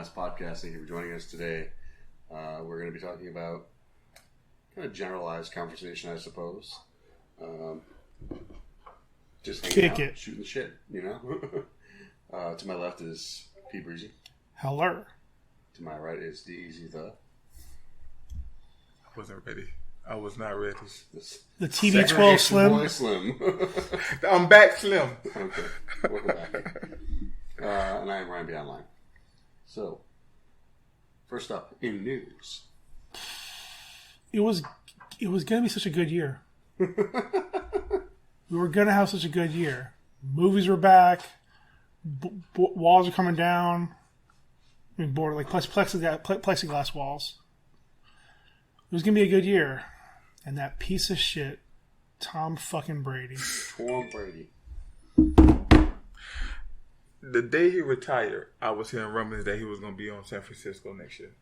Homestyle podcast. Thank you for joining us today. We're going to be talking about kind of generalized conversation, I suppose. Just hanging out, shooting the shit, you know? To my left is P. Breezy. Hello. To my right is D. Easy the. I wasn't ready. I was not ready. The TB12 Slim. Slim. I'm back, Slim. Okay. Welcome back. And I am Ryan B. Online. So, first up, in news. It was going to be such a good year. We were going to have such a good year. Movies were back. Walls are coming down. I mean, like plexiglass walls. It was going to be a good year. And that piece of shit, Tom fucking Brady. Tom Brady. The day he retired, I was hearing rumblings that he was going to be on San Francisco next year.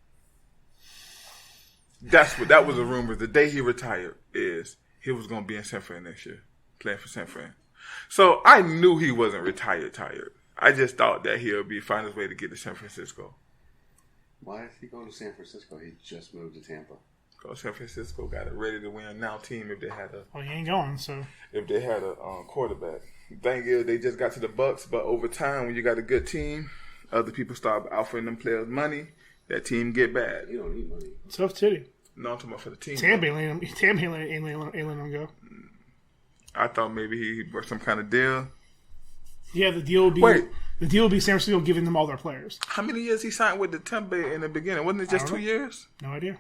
That was a rumor. The day he retired is he was going to be in San Fran next year, playing for San Fran. So I knew he wasn't retired. I just thought that he'll find his way to get to San Francisco. Why is he going to San Francisco? He just moved to Tampa. Because San Francisco got a ready to win now team if they had a. Well, he ain't going, so. If they had a quarterback. The thing is, they just got to the Bucks, but over time, when you got a good team, other people start offering them players money. That team get bad. You don't need money. Tough titty. No, I'm talking about for the team. Tampa ain't letting him go. I thought maybe he worked some kind of deal. Yeah, the deal would be. Wait. The deal would be San Francisco giving them all their players. How many years he signed with the Tampa in the beginning? Wasn't it just 2 years? No idea.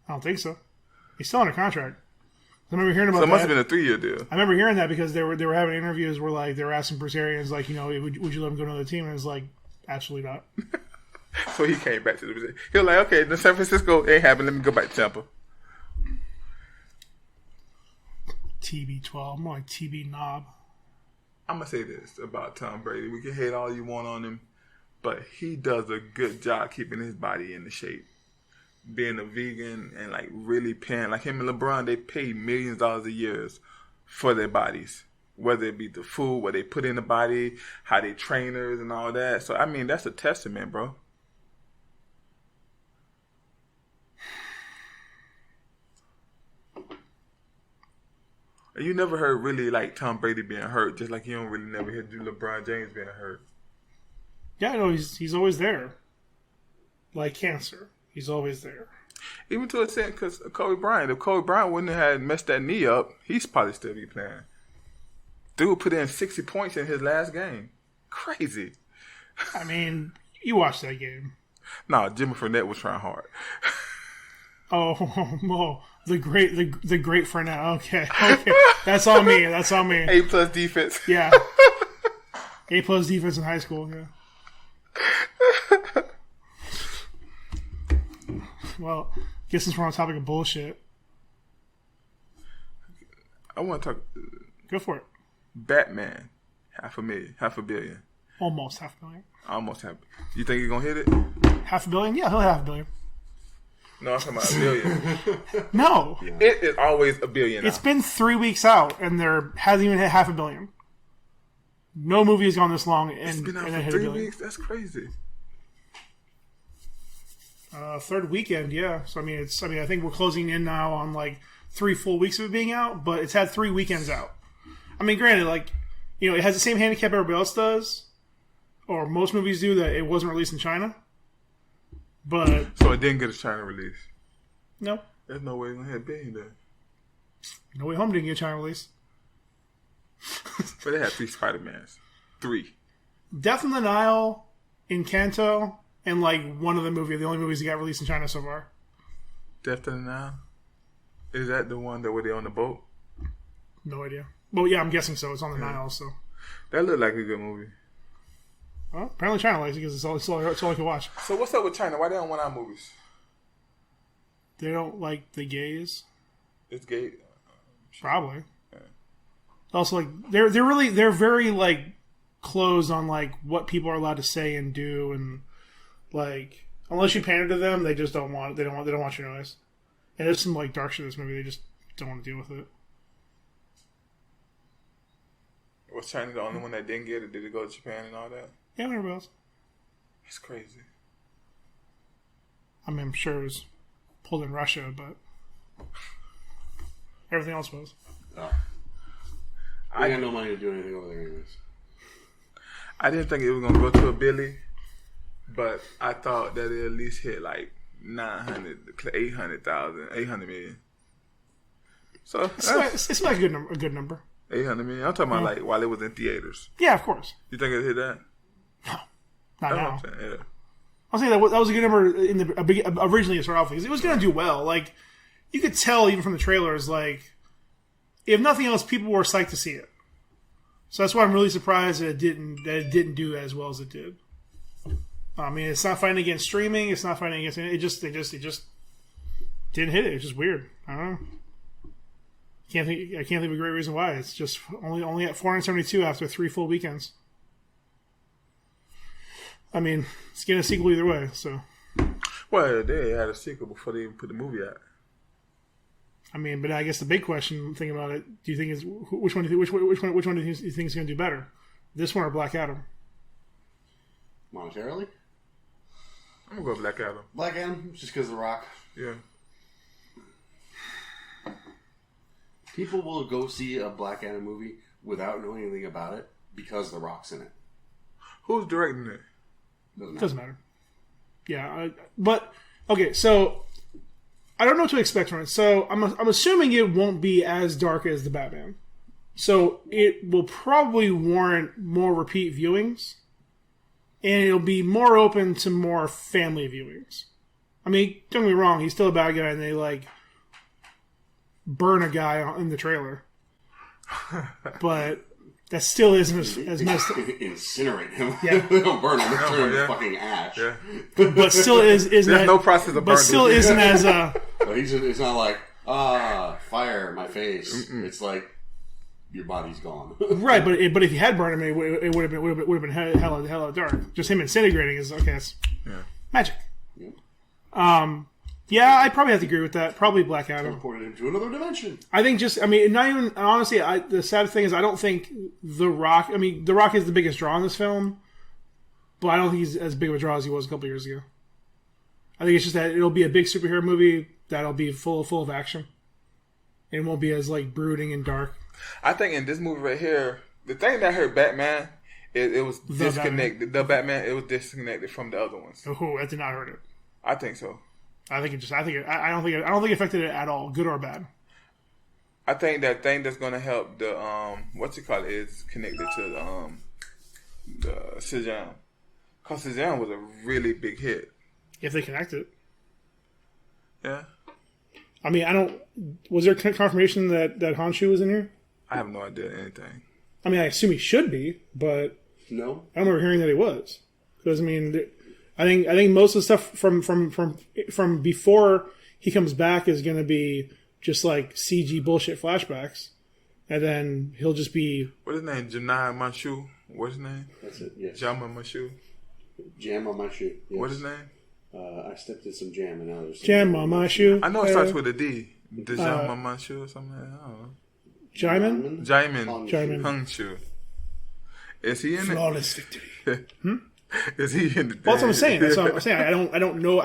I don't think so. He's still under contract. I remember hearing about that. So it must have been a 3-year deal. I remember hearing that because they were having interviews where like they were asking Bruce Arians like, you know, would you let him go to another team? And it's like, absolutely not. So he came back to the. He was like, okay, the San Francisco ain't happening. Let me go back to Tampa. TB12, more like TB knob. I'm gonna say this about Tom Brady. We can hate all you want on him, but he does a good job keeping his body in the shape. Being a vegan and like really paying, like him and LeBron, they pay millions of dollars a year for their bodies. Whether it be the food, what they put in the body, how they trainers and all that. So I mean, that's a testament, bro. And you never heard really like Tom Brady being hurt, just like you don't really never hear LeBron James being hurt. Yeah, no, he's always there. Like cancer. He's always there. Even to a extent, because Kobe Bryant, if Kobe Bryant wouldn't have messed that knee up, he's probably still be playing. Dude put in 60 points in his last game. Crazy. I mean, you watched that game. No, Jimmy Fournette was trying hard. Oh, the great Fournette. Okay. That's on me. A+ defense. Yeah. A+ defense in high school. Yeah. Well, I guess since we're on the topic of bullshit, I want to talk. Go for it. Batman, $500 million. Almost $500 million. You think he's gonna hit it? $500 million? Yeah, he'll have $500 million. No, I'm talking about $1 billion. No, it is always $1 billion. It's been 3 weeks out, and there hasn't even hit $500 million. No movie has gone this long, and it's been out and for hit 3 $1 billion. weeks. That's crazy. Third weekend, yeah. So I think we're closing in now on like 3 full weeks of it being out, but it's had 3 weekends out. I mean, granted, like, you know, it has the same handicap everybody else does, or most movies do, that it wasn't released in China. But so it didn't get a China release. No, there's no way it's gonna hit $1 billion there. No Way Home didn't get a China release. But they had 3 Spider-Mans. 3. Death in the Nile, Encanto, and like one of the only movies that got released in China so far. Death in the Nile? Is that the one that were they on the boat? No idea. Well, yeah, I'm guessing so. It's on the Nile, so. That looked like a good movie. Well, apparently China likes it because it's all I can watch. So what's up with China? Why they don't want our movies? They don't like the gays. It's gay. Probably. Yeah. Also, like they're very like closed on like what people are allowed to say and do, and like unless you pander to them, they just don't want. They don't want your noise. And there's some like dark shit in this movie. They just don't want to deal with it. Was China the only one that didn't get it? Did it go to Japan and all that? Yeah, everybody else. It's crazy. I mean, I'm sure it was pulled in Russia, but everything else was. Oh. I got no money to do anything over there anyways. I didn't think it was gonna go to a billy, but I thought that it at least hit like 800 million. So it's not a good number. 800 million. I'm talking about like while it was in theaters. Yeah, of course. You think it hit that? No, not That's now. what I'm saying. Yeah. I'll say that was a good number originally to start off with, because it was going to do well. Like, you could tell even from the trailers, like, if nothing else, people were psyched to see it. So that's why I'm really surprised that it didn't do as well as it did. I mean, it's not fighting against streaming. It's not fighting against it. It just didn't hit it. It's just weird. I don't know. I can't think of a great reason why. It's just only at 472 after 3 full weekends. I mean, it's getting a sequel either way. So, Well, they had a sequel before they even put the movie out. I mean, but I guess the big question, thinking about it, do you think is which one do you think is going to do better, this one or Black Adam? Monetarily? I'm gonna go Black Adam. Black Adam, just because of The Rock. Yeah. People will go see a Black Adam movie without knowing anything about it because The Rock's in it. Who's directing it? Doesn't matter. Yeah, but okay. So I don't know what to expect from it. So I'm assuming it won't be as dark as the Batman. So it will probably warrant more repeat viewings, and it'll be more open to more family viewings. I mean, don't get me wrong, he's still a bad guy, and they like burn a guy in the trailer, but that still isn't as messed up. Incinerate him. Yeah. They don't burn him. They turn him to fucking ash. Yeah. But still isn't. There's no process of burning. But still isn't as. But it's not like fire my face. Mm-mm. It's like your body's gone. Right, but if you had burned him, it would have been hella dark. Just him disintegrating is okay. That's magic. Yeah. Yeah, I probably have to agree with that. Probably Black Adam. Transported into another dimension. I think not even, honestly, the sad thing is I don't think The Rock is the biggest draw in this film, but I don't think he's as big of a draw as he was a couple years ago. I think it's just that it'll be a big superhero movie that'll be full of action. And it won't be as, like, brooding and dark. I think in this movie right here, the thing that hurt Batman, it was disconnected. The Batman, it was disconnected from the other ones. Oh, that did not hurt it. I think so. I don't think it affected it at all, good or bad. I think that thing that's gonna help the is connected to the Shazam, because Shazam was a really big hit. If they connect it, yeah. I mean, was there confirmation that Honshu was in here? I have no idea anything. I mean, I assume he should be, but no, I don't remember hearing that he was. Because I mean, I think most of the stuff from before he comes back is going to be just like CG bullshit flashbacks, and then he'll just be what is his name? Janai Manshu. What's his name? That's it. Yes. Jama Manshu. Jam on my shoe. Yes. What's his name? I stepped in some jam and now there's jam on my shoe. I know it starts with a D. The Jama Manshu or something. I don't know. Jaimin Hangshu. Is he in it? Flawless victory. Is he in the? Well, that's what I'm saying. That's what I'm saying. I don't know.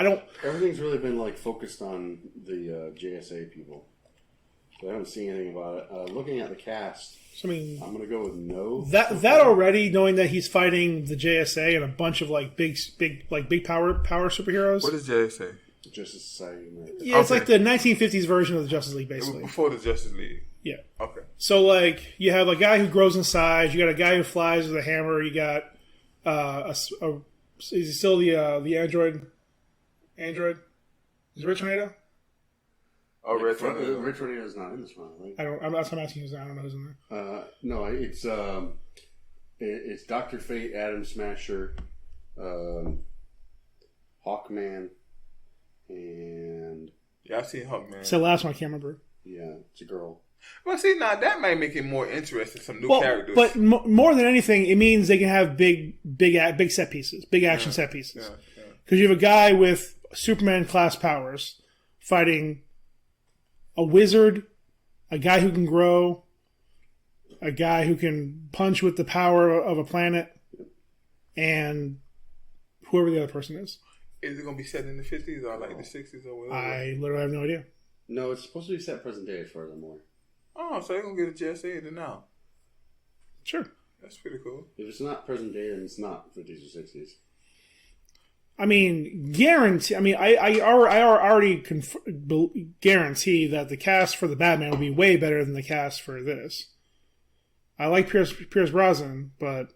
Everything's really been like focused on the JSA people. So I haven't seen anything about it. Looking at the cast, So, I mean, I'm gonna go with no. That already, knowing that he's fighting the JSA and a bunch of like big power superheroes. What is JSA? Justice Society. Yeah, it's like the 1950s version of the Justice League, basically. Before the Justice League. Yeah. Okay. So like you have a guy who grows in size. You got a guy who flies with a hammer. You got is he still the android? Android is Rich Tornado? Oh, Red Tornado. Red Tornado is not in this one, right? I'm asking who's. I don't know who's in there. No, it's Dr. Fate, Atom Smasher, Hawkman, and yeah, I see Hawkman. So the last one I can't remember. Yeah, it's a girl. Well, see, now that might make it more interesting. Some new characters, but more than anything, it means they can have big set pieces, big action set pieces. Because you have a guy with Superman class powers fighting a wizard, a guy who can grow, a guy who can punch with the power of a planet, and whoever the other person is. Is it going to be set in the 50s or like the 60s or whatever? I literally have no idea. No, it's supposed to be set present day furthermore. Oh, so they're going to get a JSA then now. Sure. That's pretty cool. If it's not present day, then it's not 50s or 60s. I mean, guarantee. I mean, I already guarantee that the cast for the Batman will be way better than the cast for this. I like Pierce Brosnan, but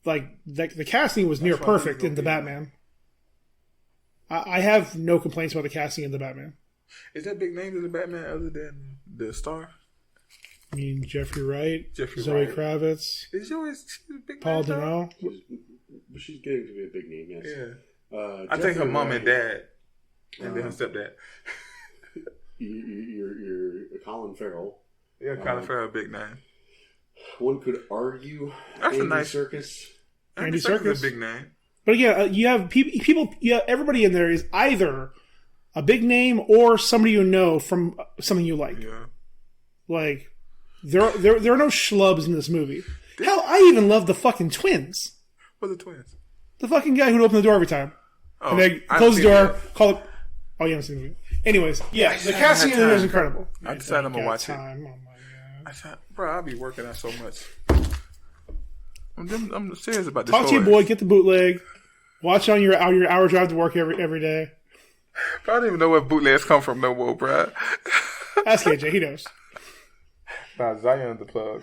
like the casting was near perfect in the Batman. I have no complaints about the casting in the Batman. Is there big names in the Batman other than the star? I mean, Jeffrey Wright, Zoe Wright. Kravitz, Is yours a big Paul name, Dano. She's getting to be a big name, yes. Yeah. I think her mom and dad, and then her stepdad. You're Colin Farrell. Yeah, Colin Farrell, big name. One could argue That's Andy a nice Serkis. Andy Serkis is a big name. But again, you have people. Yeah, everybody in there is either a big name or somebody you know from something you like. Yeah. Like there are no schlubs in this movie. Hell, I even love the fucking twins. What are the twins? The fucking guy who'd open the door every time. Oh, And they close the door, call it. Oh, you haven't seen the movie. Anyways, yeah, the casting in there is incredible. I decided I'm gonna watch it. Oh my god. I said, bro, I'll be working out so much. I'm serious about this. Talk to your boy, get the bootleg, watch on your hour drive to work every day. Bro, I don't even know where bootlegs come from no more, bro. Ask AJ, he knows. Nah, Zion's the plug.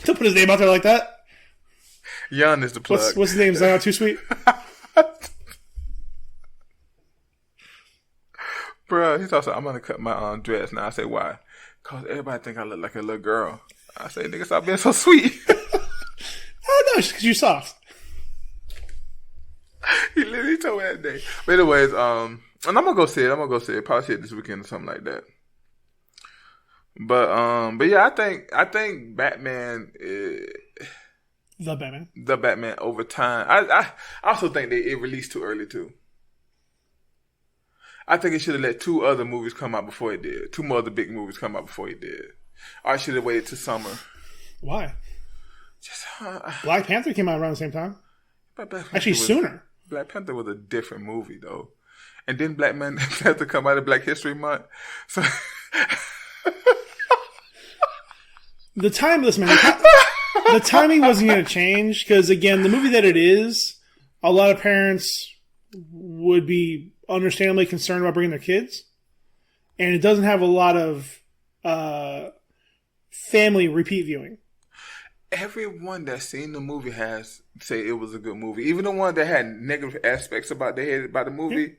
Don't put his name out there like that. Yon is the plug. What's his name? Zion Too Sweet? Bro, he's also, I'm gonna cut my dress now. I say, why? Cause everybody think I look like a little girl. I say, nigga, stop being so sweet. Oh no, it's just because you're soft. He literally told me that day. But anyways, and I'm gonna go see it. Probably see it this weekend or something like that. But yeah, I think Batman The Batman. The Batman over time. I also think it released too early too. I think it should have let 2 other movies come out before it did. 2 more other big movies come out before it did. Or I should have waited till summer. Why? Just Black Panther came out around the same time. Actually, sooner. Black Panther was a different movie though, and then Black Panther come out of Black History Month. So the time, listen, man, the timing wasn't going to change because again, the movie that it is, a lot of parents would be understandably concerned about bringing their kids, and it doesn't have a lot of family repeat viewing. Everyone that's seen the movie has say it was a good movie. Even the one that had negative aspects about the movie,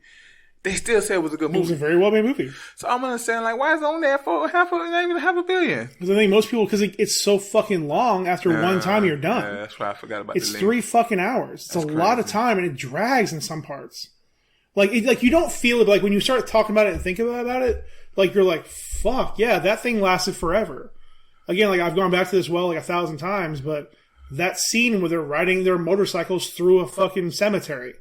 they still say it was a good movie. It was a very well made movie. So I'm understanding, like, why is it on there for not even half a billion? Because I think most people, because it's so fucking long. After one time, you're done. Yeah, that's why I forgot about. It's 3 fucking hours. It's a lot of time, and it drags in some parts. Like you don't feel it, but like when you start talking about it and thinking about it, like you're like, fuck yeah, that thing lasted forever. Again, like I've gone back to this well like 1,000 times, but that scene where they're riding their motorcycles through a fucking cemetery,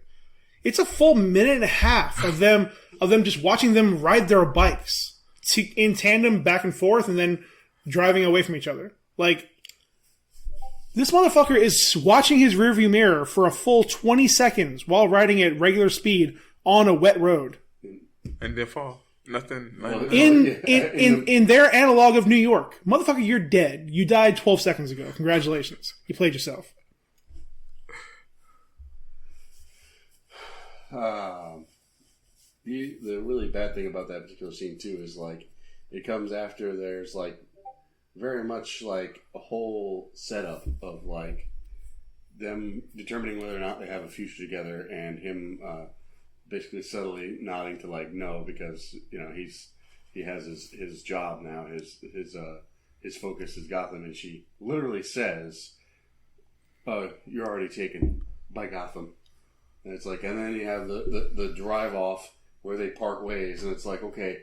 it's a full minute and a half of them just watching them ride their bikes in tandem back and forth, and then driving away from each other. Like this motherfucker is watching his rearview mirror for a full 20 seconds while riding at regular speed on a wet road, and then fall. Nothing. In their analog of New York, motherfucker, you're dead. You died 12 seconds ago. Congratulations, you played yourself. The really bad thing about that particular scene too is like it comes after there's like very much like a whole setup of like them determining whether or not they have a future together, and him basically subtly nodding to like no, because you know he has his job now, his focus is Gotham, and she literally says, "You're already taken by Gotham." And it's like, and then you have the drive off where they part ways, and it's like, okay,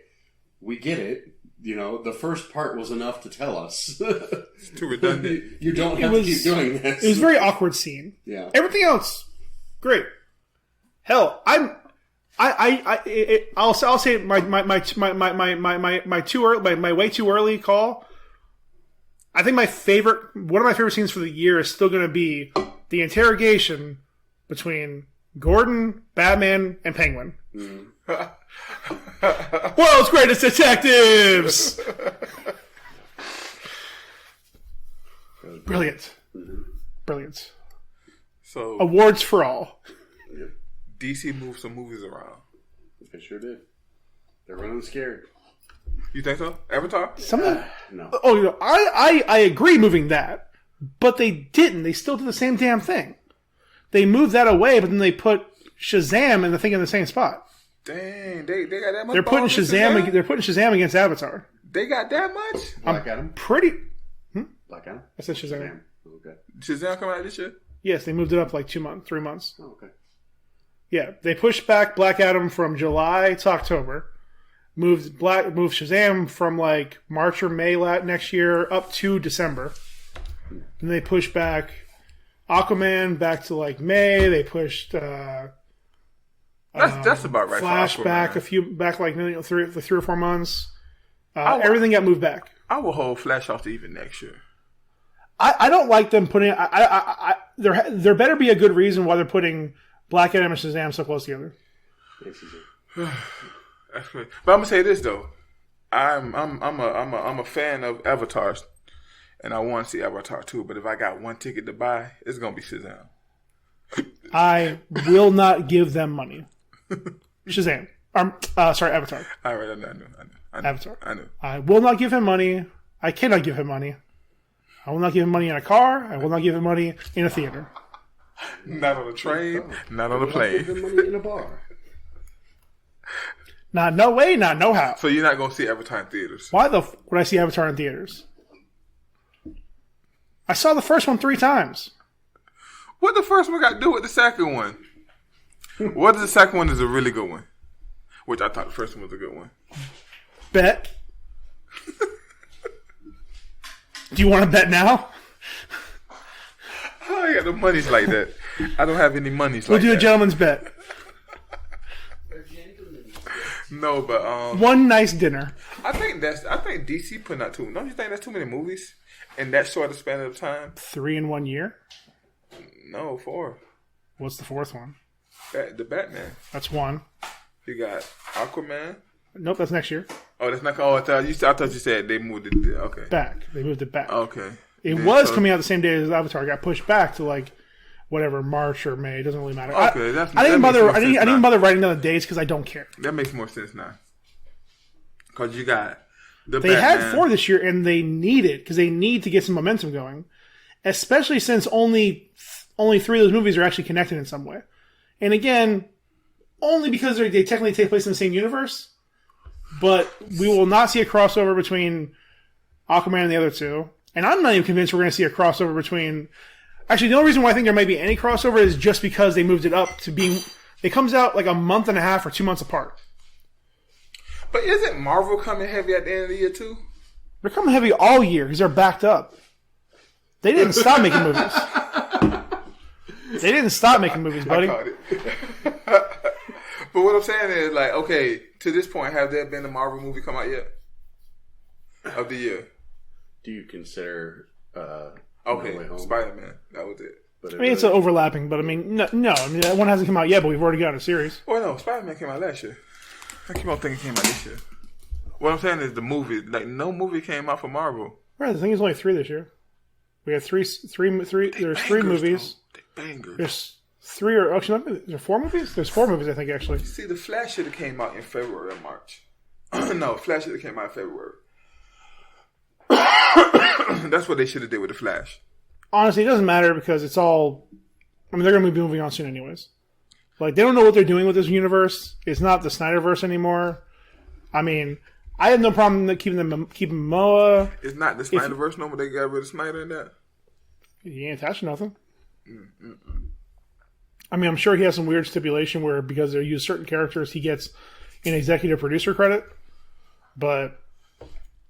we get it. You know, the first part was enough to tell us. It's too redundant. You don't have to keep doing this. It was a very awkward scene. Yeah. Everything else, great. Hell, I'll say my way too early call. I think one of my favorite scenes for the year is still going to be the interrogation between Gordon, Batman, and Penguin. Mm. World's greatest detectives! Brilliant. Mm-hmm. Brilliant. So Awards for all. Yep. DC moved some movies around. They sure did. They're running scared. You think so? Avatar? No. Oh, I agree moving that, but they didn't. They still did the same damn thing. They moved that away, but then they put Shazam in the same spot. Dang, they got that much. They're putting balls in Shazam. They're putting Shazam against Avatar. They got that much. Black Adam? Pretty. Black Adam? I said Shazam. Damn. Okay. Shazam coming out this year? Yes, they moved it up like 2 months, 3 months. Oh, okay. Yeah, they pushed back Black Adam from July to October. Moved Shazam from like March or May next year up to December. And they pushed back Aquaman back to like May. They pushed That's about right. Flash for back Aquaman. like 3 or 4 months. Everything got moved back. I will hold Flash off to even next year. I don't like them putting. There better be a good reason why they're putting Black Adam and Shazam so close together. That's great. But I'm gonna say this though, I'm a fan of Avatars, and I want to see Avatar 2. But if I got one ticket to buy, it's gonna be Shazam. I will not give them money. Shazam. Sorry, Avatar. All right, I know. Avatar. I know. I will not give him money. I cannot give him money. I will not give him money in a car. I will not give him money in a theater. Not on a train. Not on a plane. Give them money in a bar. Not no way, not no how. So you're not gonna see Avatar in theaters? Why the would I see Avatar in theaters? I saw the first one 3 times. What the first one got to do with the second one? What is the second one is a really good one? Which I thought the first one was a good one. Bet. Do you want to bet now? I got no monies like that. I don't have any monies We'll like do that. a gentleman's bet. No, but One nice dinner. I think DC putting out too. Don't you think that's too many movies in that short a span of time? 3 in 1 year? No, 4. What's the 4th one? The Batman. That's 1. You got Aquaman. Nope, that's next year. Oh, that's not. Oh, I thought you said they moved it. Okay. Back. They moved it back. Okay. It was coming out the same day as Avatar. It got pushed back to like whatever March or May. It doesn't really matter. Okay, I didn't bother writing down the dates because I don't care. That makes more sense now. Because you got the They Batman. had 4 this year, and they need it because they need to get some momentum going. Especially since only 3 of those movies are actually connected in some way. And again, only because they technically take place in the same universe. But we will not see a crossover between Aquaman and the other 2. And I'm not even convinced we're going to see a crossover between... Actually, the only reason why I think there might be any crossover is just because they moved it up to being... It comes out like a month and a half or 2 months apart. But isn't Marvel coming heavy at the end of the year too? They're coming heavy all year because they're backed up. They didn't stop making movies. They didn't stop making movies, buddy. I caught it. But what I'm saying is, like, okay, to this point, have there been a Marvel movie come out yet? Of the year? Do you consider No Okay, Way Home? Spider-Man. That was it. But I mean, it's overlapping, but I mean, no. I mean, that one hasn't come out yet, but we've already got a series. Well, no, Spider-Man came out last year. I keep on thinking it came out this year. What I'm saying is the movie, like, no movie came out for Marvel. Right, the thing is only 3 this year. We have three. There's 3 movies. They bangers. There's 3 or actually, is there 4 movies? There's 4 movies, I think, actually. See, the Flash should have came out in February or March. No, Flash should have came out in February. That's what they should have did with the Flash. Honestly, it doesn't matter because it's all. I mean, they're going to be moving on soon, anyways. Like, they don't know what they're doing with this universe. It's not the Snyderverse anymore. I mean, I have no problem keeping Momoa. It's not the Snyderverse no more. They got rid of Snyder in that. He ain't attached to nothing. I mean, I'm sure he has some weird stipulation where because they use certain characters, he gets an executive producer credit. But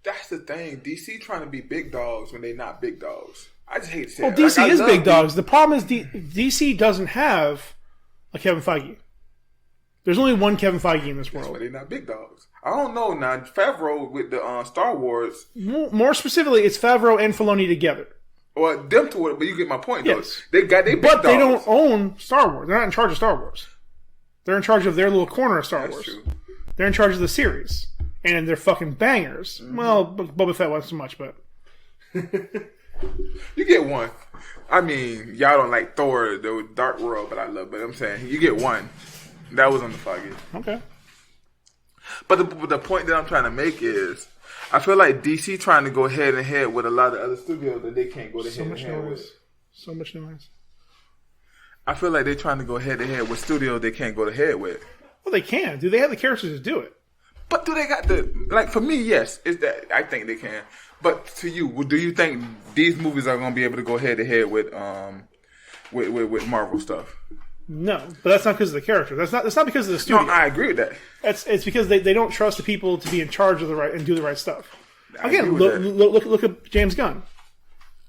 that's the thing. DC trying to be big dogs when they're not big dogs. I just hate to say well, it. DC Like, is big DC. dogs. The problem is DC doesn't have a Kevin Feige. There's only one Kevin Feige in this That's world. why they're not big dogs. I don't know now. Favreau with the Star Wars. More specifically, it's Favreau and Filoni together. Well, them two, but you get my point. Yes. Though. They got they big But they dogs. don't own Star Wars. They're not in charge of Star Wars. They're in charge of their little corner of Star That's Wars. true. They're in charge of the series. And they're fucking bangers. Mm-hmm. Well, Boba Fett wasn't so much, but... You get one. I mean, y'all don't like Thor, the Dark World, but I love it. But I'm saying, you get one. That was on the foggy. Okay. But the point that I'm trying to make is, I feel like DC trying to go head and head with a lot of other studios that they can't go head and head with. So much noise. I feel like they're trying to go head to head with studios they can't go to head with. Well, they can. Do they have the characters to do it? But do they got the like? For me, yes, is that I think they can. But to you, do you think these movies are going to be able to go head to head with Marvel stuff? No, but that's not because of the characters. That's not because of the studio. No, I agree with that. It's because they don't trust the people to be in charge of the right and do the right stuff. Again, look at James Gunn.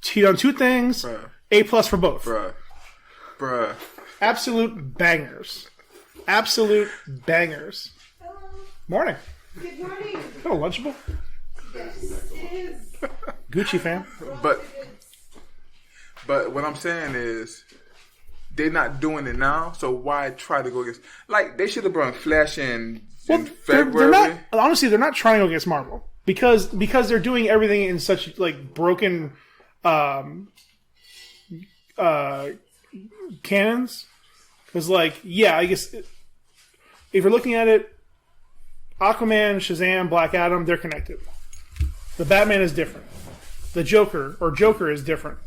He done two things. Bruh. A+ for both. Bruh. Absolute bangers. Absolute bangers. Hello. Morning. Good morning. Hello, Lunchable. Yes, it is. Gucci fan. But what I'm saying is, they're not doing it now. So why try to go against? Like they should have brought Flash in February. They're not. Honestly, they're not trying to go against Marvel because they're doing everything in such like broken canons. Because like, yeah, I guess if you're looking at it, Aquaman, Shazam, Black Adam, they're connected. The Batman is different. The Joker is different.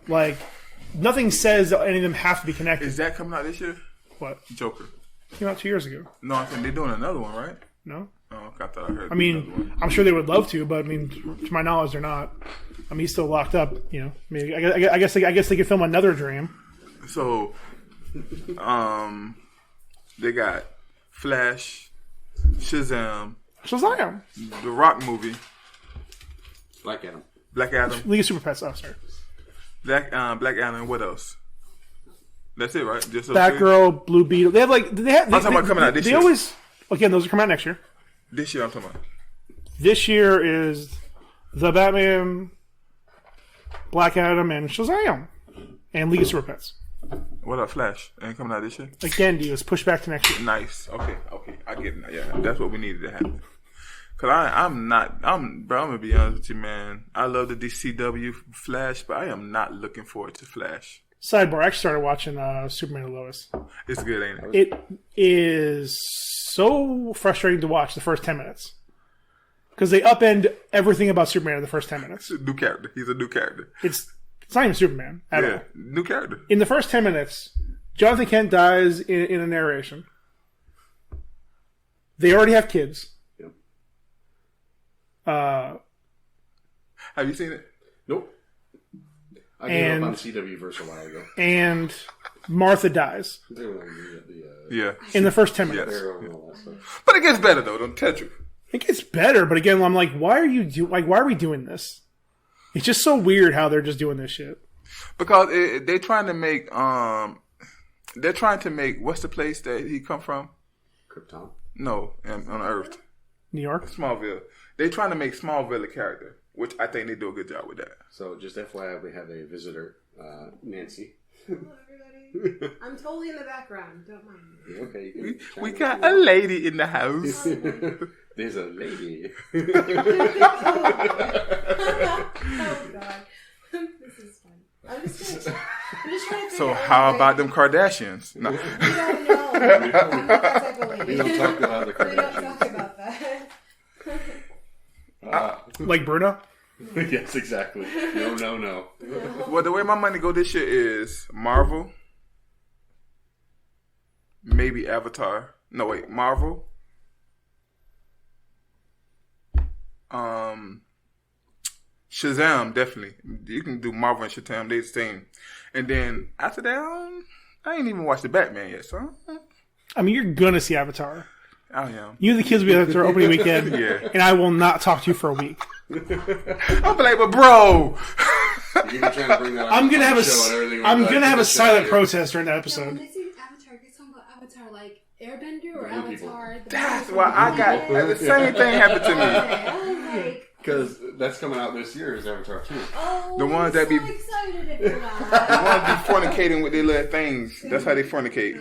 Like, nothing says that any of them have to be connected. Is that coming out this year? What? Joker. Came out 2 years ago. No, I think they're doing another one, right? No? Oh, okay, I thought I heard. I mean, I'm sure they would love to, but I mean, to my knowledge, they're not. I mean, he's still locked up. You know, I mean, I guess they could film another Dream. So, they got Flash, Shazam, the Rock movie, Black Adam, League of Super Pets. Oh, sorry. Black Adam, and what else? That's it, right? Just Batgirl, Blue Beetle. They have like I'm talking about coming out this year. They always those are coming out next year. This year, I'm talking about. This year is the Batman, Black Adam, and Shazam, and League of Super Pets. What up, Flash? Ain't coming out this year? Again, dude, it's pushed back to next year. Nice. Okay. I get it. Yeah, that's what we needed to happen. Cause I'm gonna be honest with you, man. I love the DCW Flash, but I am not looking forward to Flash. Sidebar: I actually started watching Superman and Lois. It's good, ain't it? It is so frustrating to watch the first 10 minutes because they upend everything about Superman in the first 10 minutes. New character. He's a new character. It's not even Superman at all. New character. In the first 10 minutes, Jonathan Kent dies in a narration. They already have kids. Have you seen it? Nope. I gave up on CW verse a while ago. And Martha dies. Yeah. In the first 10 minutes. Yes. But it gets better though. Don't touch you. It gets better, but again, I'm like, why are we doing this? It's just so weird how they're just doing this shit. Because they're trying to make what's the place that he come from? Krypton. No, on Earth. New York? Smallville. They're trying to make Smallville a character, which I think they do a good job with that. So just FYI, we have a visitor, Nancy. Hello, everybody. I'm totally in the background. Don't mind me. Okay. We got a lady in the house. There's a lady. Oh, God. This is fun. I'm just trying to So how about them Kardashians? No. We don't know. I'm not that type of lady. We don't talk about the We don't Kardashians. talk about that. Like Bruno? Yes, exactly. No. Well, the way my money go this year is Marvel, maybe Avatar. No, wait, Marvel. Shazam, definitely. You can do Marvel and Shazam, they the same. And then after that, I ain't even watched the Batman yet, so I mean, you're gonna see Avatar. I am. You and the kids will be at their opening weekend, Yeah. and I will not talk to you for a week. I'll be like, but bro. You're trying to bring that I'm gonna have a show silent protest during that No, episode. when they say Avatar, you're talking about Avatar like Airbender or Blue people. Avatar? That's why I got the same thing happened to me. I was like, Because that's coming out this year is Avatar 2. Oh, The ones I'm that be- so excited for The that. ones be fornicating with their little things. That's how they fornicate.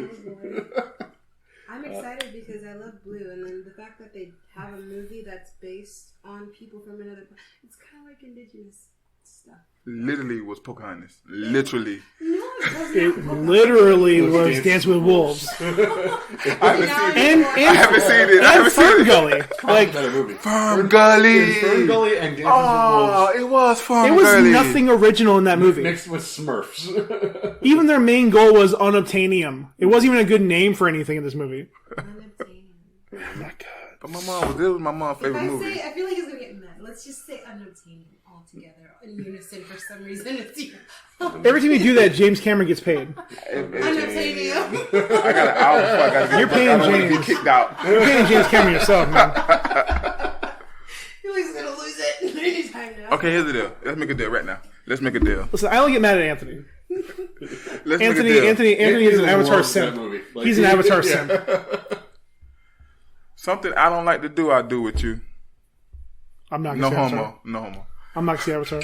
I'm excited because I love Blue, and then the fact that they have a movie that's based on people from another. It's kind of like indigenous stuff. Literally was Pocahontas. Literally. No, it wasn't. It literally was Dance with Wolves. I haven't seen it. And I haven't seen it. I haven't seen Fern it. Gully. Like, Better movie. Fern Gully. Fern Gully and Dances Oh, with Wolves it was Fern it was Gully. nothing original in that movie. mixed with Smurfs. Even their main goal was unobtainium. It wasn't even a good name for anything in this movie. Unobtainium. Oh my god. But this was my mom's If favorite I movie. say, I feel like he's gonna get mad. Let's just say unobtainium all together in unison for some reason. It's Every time you do that, James Cameron gets paid. unobtainium. I got an hour before I got to You're get paying I don't want to James. get kicked out. You're paying James Cameron yourself, man. I feel like he's gonna lose it anytime now. Okay, here's the deal. Let's make a deal right now. Let's make a deal. Listen, I only get mad at Anthony. Let's make a Anthony deal. is an Avatar loves that simp. movie. Like, He's an Avatar simp. Something I don't like to do, I do with you. I'm not No gonna say Avatar. homo. No homo. I'm not gonna say Avatar.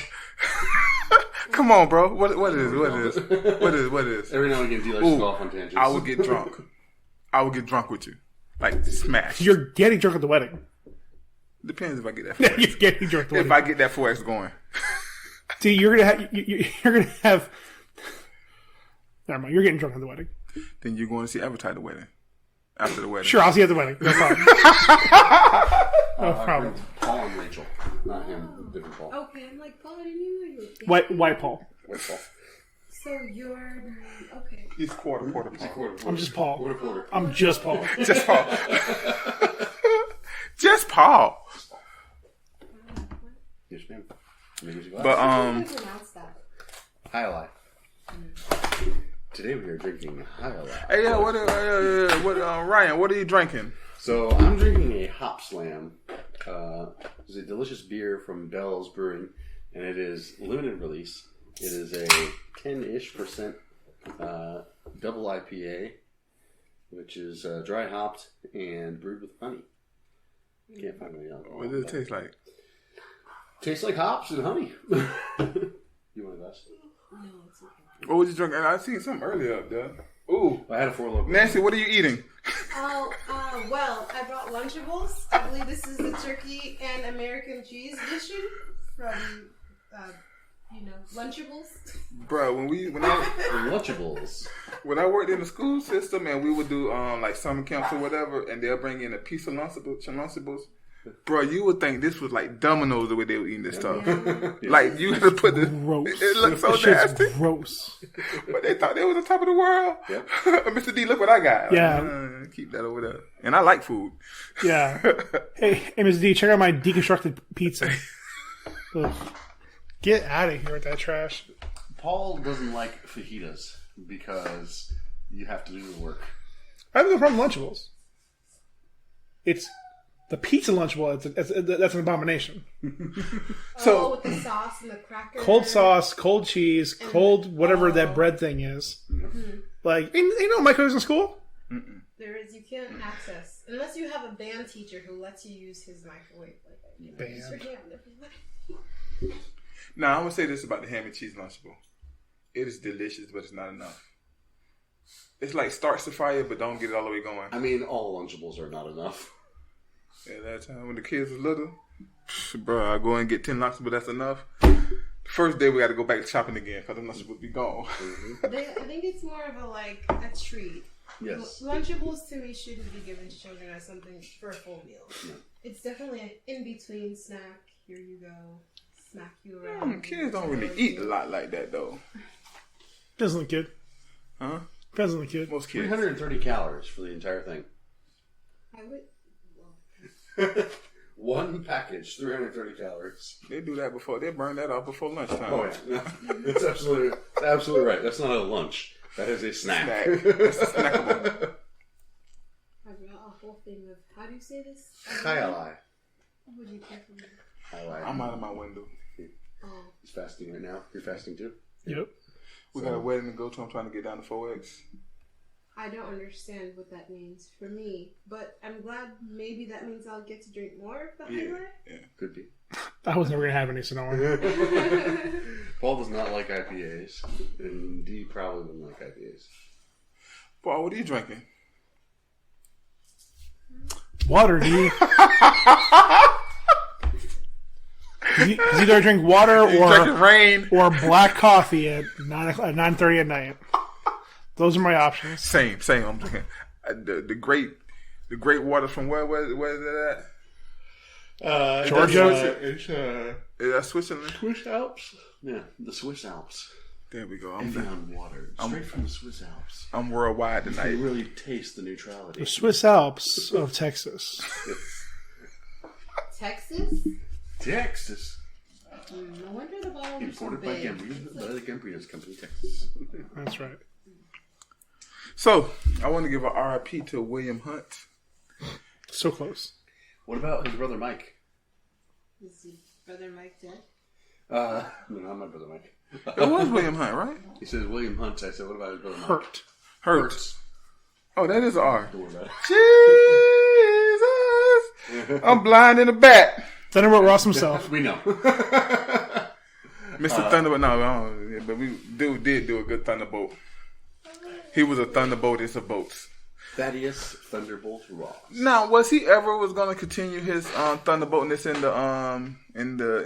Come on, bro. What is? Every now and again, D likes to go off on tangents. I would get drunk. I would get drunk with you. Like, smash. You're getting drunk at the wedding. Depends if I get that 4X. You're getting drunk at the If wedding. I get that 4X going. See, you're gonna have. Never mind. You're getting drunk at the wedding. Then you're going to see Avatar the wedding. After the wedding. Sure, I'll see you at the wedding. No problem. No problem. Paul and Rachel. Not him. Different Paul. Okay, I'm like, Paul, I didn't know you were White Paul. White Paul. So you're okay. He's quarter Paul. I'm just Paul. Quarter. I'm just Paul. Just Paul. Just Paul. Yes, ma'am. But, How do you pronounce that? High Life. Today we are drinking High Life. Hey, yeah, Ryan, what are you drinking? So I'm drinking a Hop Slam. It's a delicious beer from Bell's Brewing, and it is limited release. It is a 10-ish% double IPA, which is dry hopped and brewed with honey. Can't find any alcohol. What does it taste like? Tastes like hops and honey. You want a glass? No, it's okay. What was you drinking? I seen something earlier up there. Ooh. I had a 4 Loko. Nancy, what are you eating? Oh, well, I brought Lunchables. I believe this is the turkey and American cheese edition from, Lunchables. Bro, when I Lunchables. when I worked in the school system and we would do like summer camps or whatever, and they'll bring in a piece of Lunchables. Bro, you would think this was like Domino's the way they were eating this stuff. Like you had to put the Gross. It looked so That shit's nasty, gross. but they thought they was on top of the world. Yep. Mr. D, look what I got. Yeah. Keep that over there. And I like food. Yeah. Hey, Ms. D, check out my deconstructed pizza. Ugh. Get out of here with that trash. Paul doesn't like fajitas because you have to do the work. I have no problem with Lunchables. It's the pizza Lunchable. That's an abomination. So with the sauce and the crackers. Cold sauce, cold cheese, cold whatever that bread thing is. Mm-hmm. Like, you know, my cook's in school. There is, you can't access unless you have a band teacher who lets you use his microwave. Like, use your hand. now I'm gonna say this about the ham and cheese Lunchable. It is delicious, but it's not enough. It's like starts the fire, but don't get it all the way going. I mean, all Lunchables are not enough. Yeah, that time when the kids was little, bro, I go and get 10 Lunchables, but that's enough. The first day we got to go back to shopping again because the Lunchables would be gone. I think it's more of a treat. Yes. Lunchables to me shouldn't be given to children as something for a full meal. No. It's definitely an in-between snack. Here you go. Smack you around. Kids don't really eat a lot like that though. Depends on the kid. Huh? Depends on the kid. Most kids. 330 calories for the entire thing. I would. One package, 330 calories. They do that before. They burn that off before lunchtime. Oh, yeah. It's absolutely right. That's not a lunch. That is a snack. It's snackable. I brought a whole thing of, how do you say this? Chayalai. What would you care for me? I'm out of my window. Oh. He's fasting right now. You're fasting too? Yep. We got a wedding to go to. I'm trying to get down to 4X. I don't understand what that means for me, but I'm glad maybe that means I'll get to drink more of the highlight. Yeah. Could be. I was never going to have any, so don't worry. Paul does not like IPAs, and Dee probably wouldn't like IPAs. Paul, what are you drinking? Water, D. He's either drink water or black coffee at 9:30 at night. Those are my options. Same. I'm drinking the great water from where is it at? Georgia. It's Is that Switzerland? Swiss Alps. Yeah, the Swiss Alps. There we go. I'm Evian water, straight from the Swiss Alps. I'm worldwide You tonight. can really taste the neutrality. The Swiss Alps of Texas. Texas? Texas. No wonder the bottles are so Imported by big. the Gambrinus Company, Texas. That's right. So I want to give a RIP to William Hunt. So close. What about his brother Mike? Is his brother Mike dead? No, not my brother Mike. It was William Hunt, right? He says William Hunt. I said, what about his brother Mike? Hurt. Hurts. Oh, that is an R. Don't worry about it. Jesus, I'm blind in the back. Thunderbolt Ross himself. We know. Mr. Thunderbolt, no, but we did do a good Thunderbolt. He was a Thunderbolt. It's a boats. Thaddeus Thunderbolt Ross. Now, was he ever going to continue his Thunderboltness in the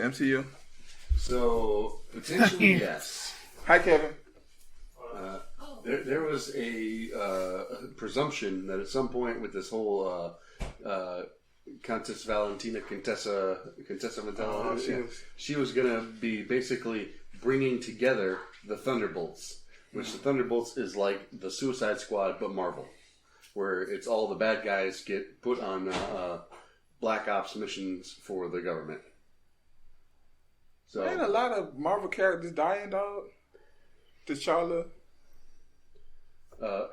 MCU? So potentially yes. Hi, Kevin. There was a presumption that at some point with this whole Countess Valentina, Contessa Ventella, she was going to be basically bringing together the Thunderbolts, which the Thunderbolts is like the Suicide Squad but Marvel, where it's all the bad guys get put on black ops missions for the government. So Ain't a lot of Marvel characters dying, dog. T'Challa,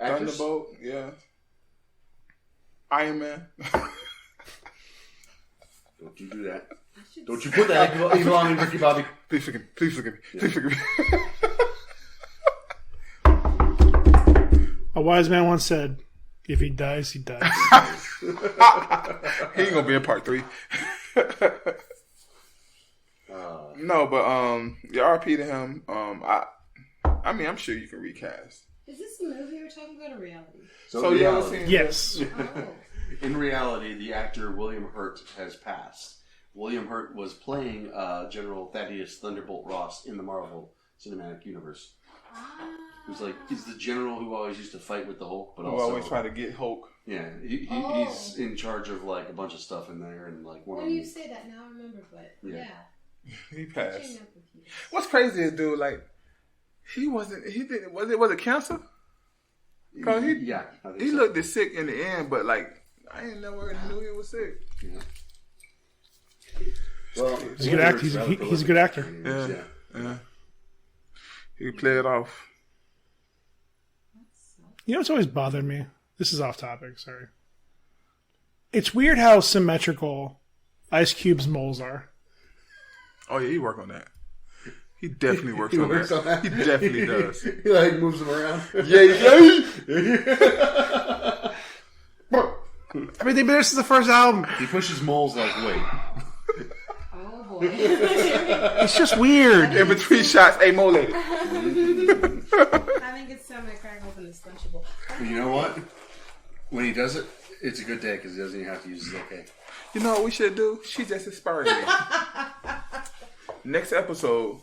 actors? Thunderbolt, yeah. Iron Man. Don't you do that. Don't you put that evil on me, Ricky Bobby. Please forgive me. Please forgive me. Please forgive me. A wise man once said, if he dies, he dies. He ain't gonna be in part 3. No, but yeah, RP to him. I mean, I'm sure you can recast. Is this a movie we're talking about or reality? So you ever seen? Yes. Oh. In reality, the actor William Hurt has passed. William Hurt was playing General Thaddeus Thunderbolt Ross in the Marvel Cinematic Universe. He's the general who always used to fight with the Hulk, but also always try to get Hulk. Yeah, he's in charge of like a bunch of stuff in there, and like one When of them. you say that, now I remember, but yeah. He passed. Catching up with you. What's crazy is, dude, like was it cancer? Cause I think he so. looked sick in the end, but like I ain't never knew he was sick. Yeah. Well, He's a good actor. He's a good actor. Yeah. He played it off. You know what's always bothered me? This is off topic, sorry. It's weird how symmetrical Ice Cube's moles are. Oh yeah, he work on that. He definitely works on works that. on that. He definitely does. He like moves them around. Yeah. I mean, this is the first album. He pushes moles like weight. Oh boy. It's just weird. In between shots, hey, Mo lady. I think it's time I crack open this Lunchable. You know what? When he does it, it's a good day because he doesn't even have to use his okay. You know what we should do? She just inspired me. Next episode,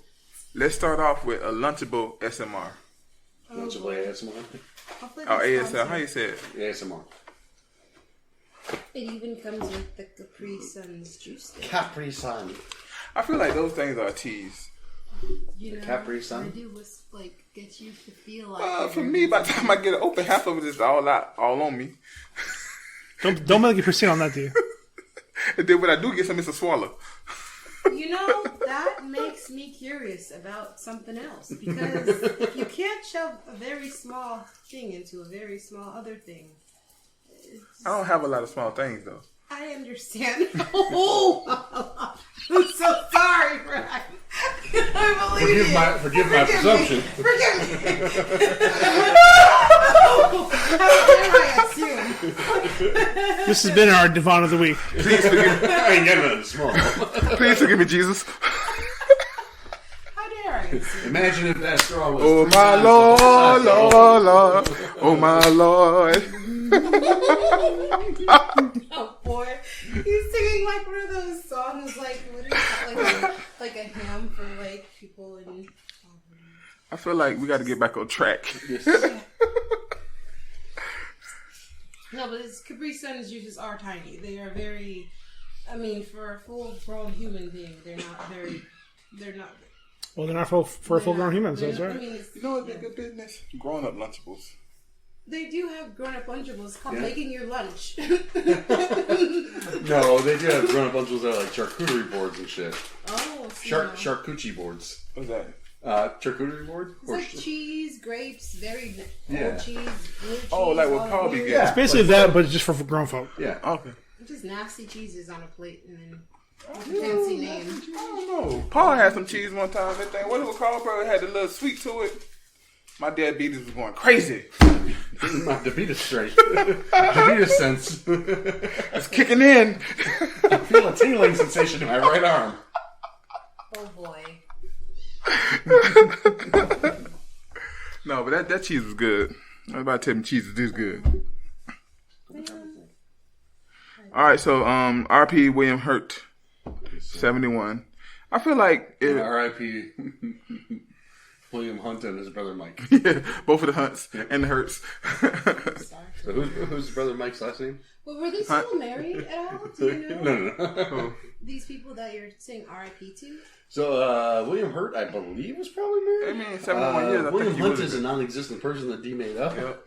let's start off with a Lunchable SMR. Lunchable ASMR? Oh, ASL. How you say it? ASMR. It even comes with the Capri Sun's juice. Capri Sun. I feel like those things are a tease. You know, Capri Sun? I do was like get you to feel like. For me, by the time I get it open, half of it is all on me. Don't make it proceed on that, dude. And then when I do get some, it's a swallow. You know, that makes me curious about something else. Because if you can't shove a very small thing into a very small other thing. I don't have a lot of small things, though. I understand. Oh, I'm so sorry, Brian. I believe you. Forgive my presumption. Forgive me. I assume? This has been our Devon of the Week. Please forgive me. I ain't getting it small. Please forgive me, Jesus. How dare I assume? Imagine if that straw was. Oh 3 my times Lord, the size of Lord, Lord. Oh my Lord. Oh boy, he's singing like one of those songs, like what is that, like a hymn for like people in. I feel like we got to get back on track. No, but his Capri Sun's juices are tiny. They are very. I mean, for a full-grown human being, they're not very. They're not. Well, they're not for a full-grown human, so that's I right. mean, You know what's a good business? Grown-up Lunchables. they do have grown-up Lunchables called making your lunch. No, they do have grown-up lunchables that are like charcuterie boards and shit. Oh, Charcuterie boards. What's that? Charcuterie board? It's like cheese, grapes, very Yeah. old cheese, blue cheese. Oh, like what all Paul be weird. getting. It's basically that, but just for grown folk. Yeah. Okay. Just nasty cheeses on a plate and then a fancy name. I don't know. Paul had some cheese one time. That thing, what it was called, bro? It had a little sweet to it. My diabetes was going crazy. My diabetes straight. Diabetes sense. It's kicking in. I feel a tingling sensation in my right arm. Oh boy. No, but that cheese was good. I was about to tell me cheese is this good. All right, so RP William Hurt, 71. I feel like R.I.P. William Hunt and his brother Mike. yeah, both of the Hunts and the Hurts. So who's brother Mike's last name? Well, were these people married at all? Do you know? No. These people that you're saying R.I.P. to? So William Hurt, I believe, was probably married. I mean, 71 years. I William think he Hunt was is a non-existent person that D made up. Yep.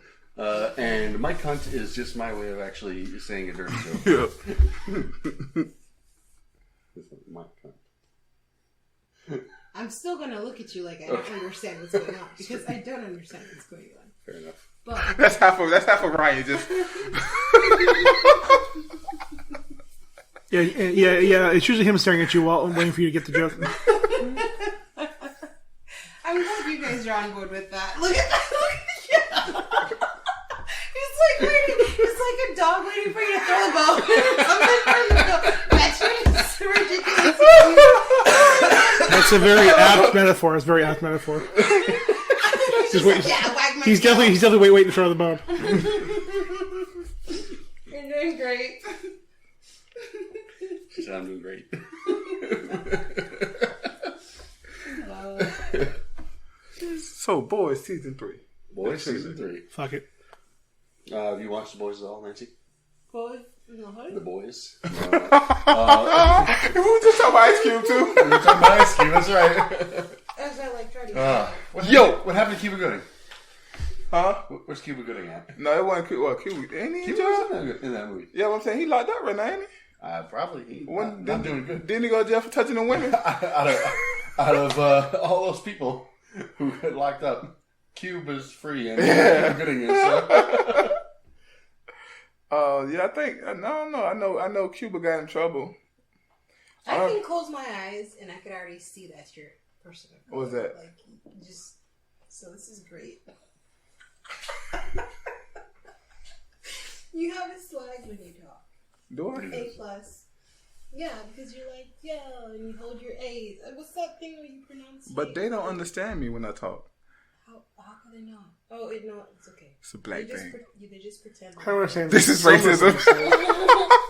And Mike Hunt is just my way of actually saying a dirty joke. Yep. Mike Hunt. I'm still going to look at you like I don't understand what's going on because I don't understand what's going on. Fair enough. But That's half of Ryan. Just Yeah. It's usually him staring at you while waiting for you to get the joke. I'm glad you guys are on board with that. Look at that. It's like waiting. It's like a dog waiting for you to throw the ball. Something for you to go. That's ridiculous. That's a very apt metaphor. It's a very apt metaphor. Just wait. Yeah, wag my He's tail. definitely waiting to throw the bone. You're doing great. She said I'm doing great. so, Boys season 3. Boys season 3. Fuck it. Have you watched The Boys at all, Nancy? Boys in the hood? The Boys. We were just talking about Ice Cube too. We were talking about Ice Cube, that's right. As I like try to. What happened to Cuba Gooding? Huh? Where's Cuba Gooding at? No, it wasn't Cube. Well, Cube ain't he in Cuba jail? was in that movie. Yeah, what I'm saying, he locked up right now, ain't he? Probably. He's When- not doing good. Didn't he go to jail for touching the women? out of all those people who got locked up, Cube is free and Cuba Gooding is. Yeah, I think I know Cuba got in trouble. I can close my eyes and I could already see that's your person. What was that? Like, just so this is great. You have a swag when you talk. Do I? A+. Yeah, because you're like, yo, and you hold your A's. What's that thing where you pronounce? But they don't understand me when I talk. How can they not? Oh, it's okay. It's a black thing. They just pretend. I don't understand. This is racism.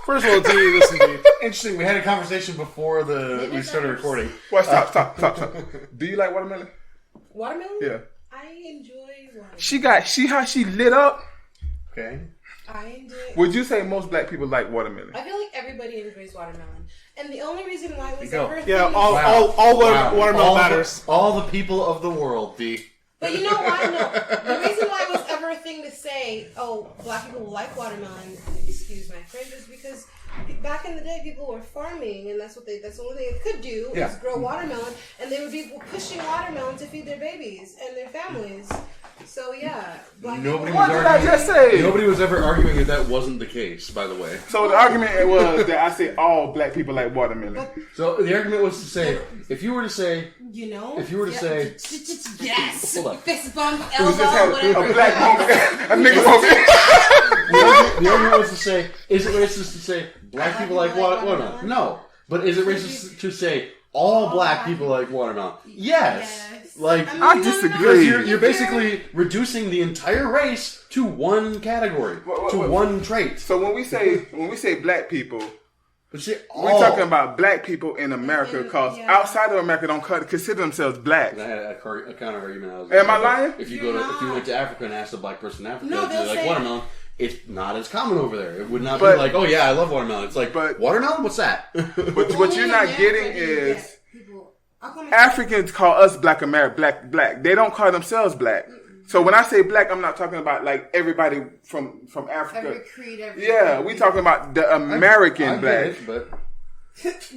First of all, do you listen to me? Interesting. We had a conversation before we started recording. Well, stop. Do you like watermelon? Watermelon? Yeah. I enjoy watermelon. How she lit up. Okay. I enjoy. Would you say most black people like watermelon? I feel like everybody enjoys watermelon, and the only reason why it was go. ever a Yeah, thing- all watermelon matters. All the people of the world, D. But you know why? No, the reason why it was ever a thing to say, "Oh, black people like watermelon," excuse my French, is because back in the day, people were farming, and that's the only thing they could do is grow watermelon, and they would be pushing watermelon to feed their babies and their families. So yeah, black Nobody people- was What did I just say? Nobody was ever arguing that wasn't the case, by the way. So the argument was that I say all black people like watermelon. So the argument was to say, if you were to say, You know, if you were to say, yes, Hold on. fist bump, We elbow, just had whatever. a black moment, a nigga moment. the argument was to say, is it racist to say black people like watermelon? No. But is it racist to say all black people like watermelon? Yes. Like, I disagree. You're basically reducing the entire race to one category, to one trait. So when we say black people, But see, we're talking about black people in America because outside of America don't consider themselves black. I had a counter argument. Am I lying? If you went to Africa and asked a black person in Africa, No, do they'll they like say- watermelon? It's not as common over there. It would not But- be like, oh yeah, I love watermelon. It's like, but- watermelon? What's that? But what you're not getting is People. African. Africans call us black black. They don't call themselves black. So when I say black, I'm not talking about like everybody from Africa. Every creed, every Yeah, we talking about the American I get black. it, but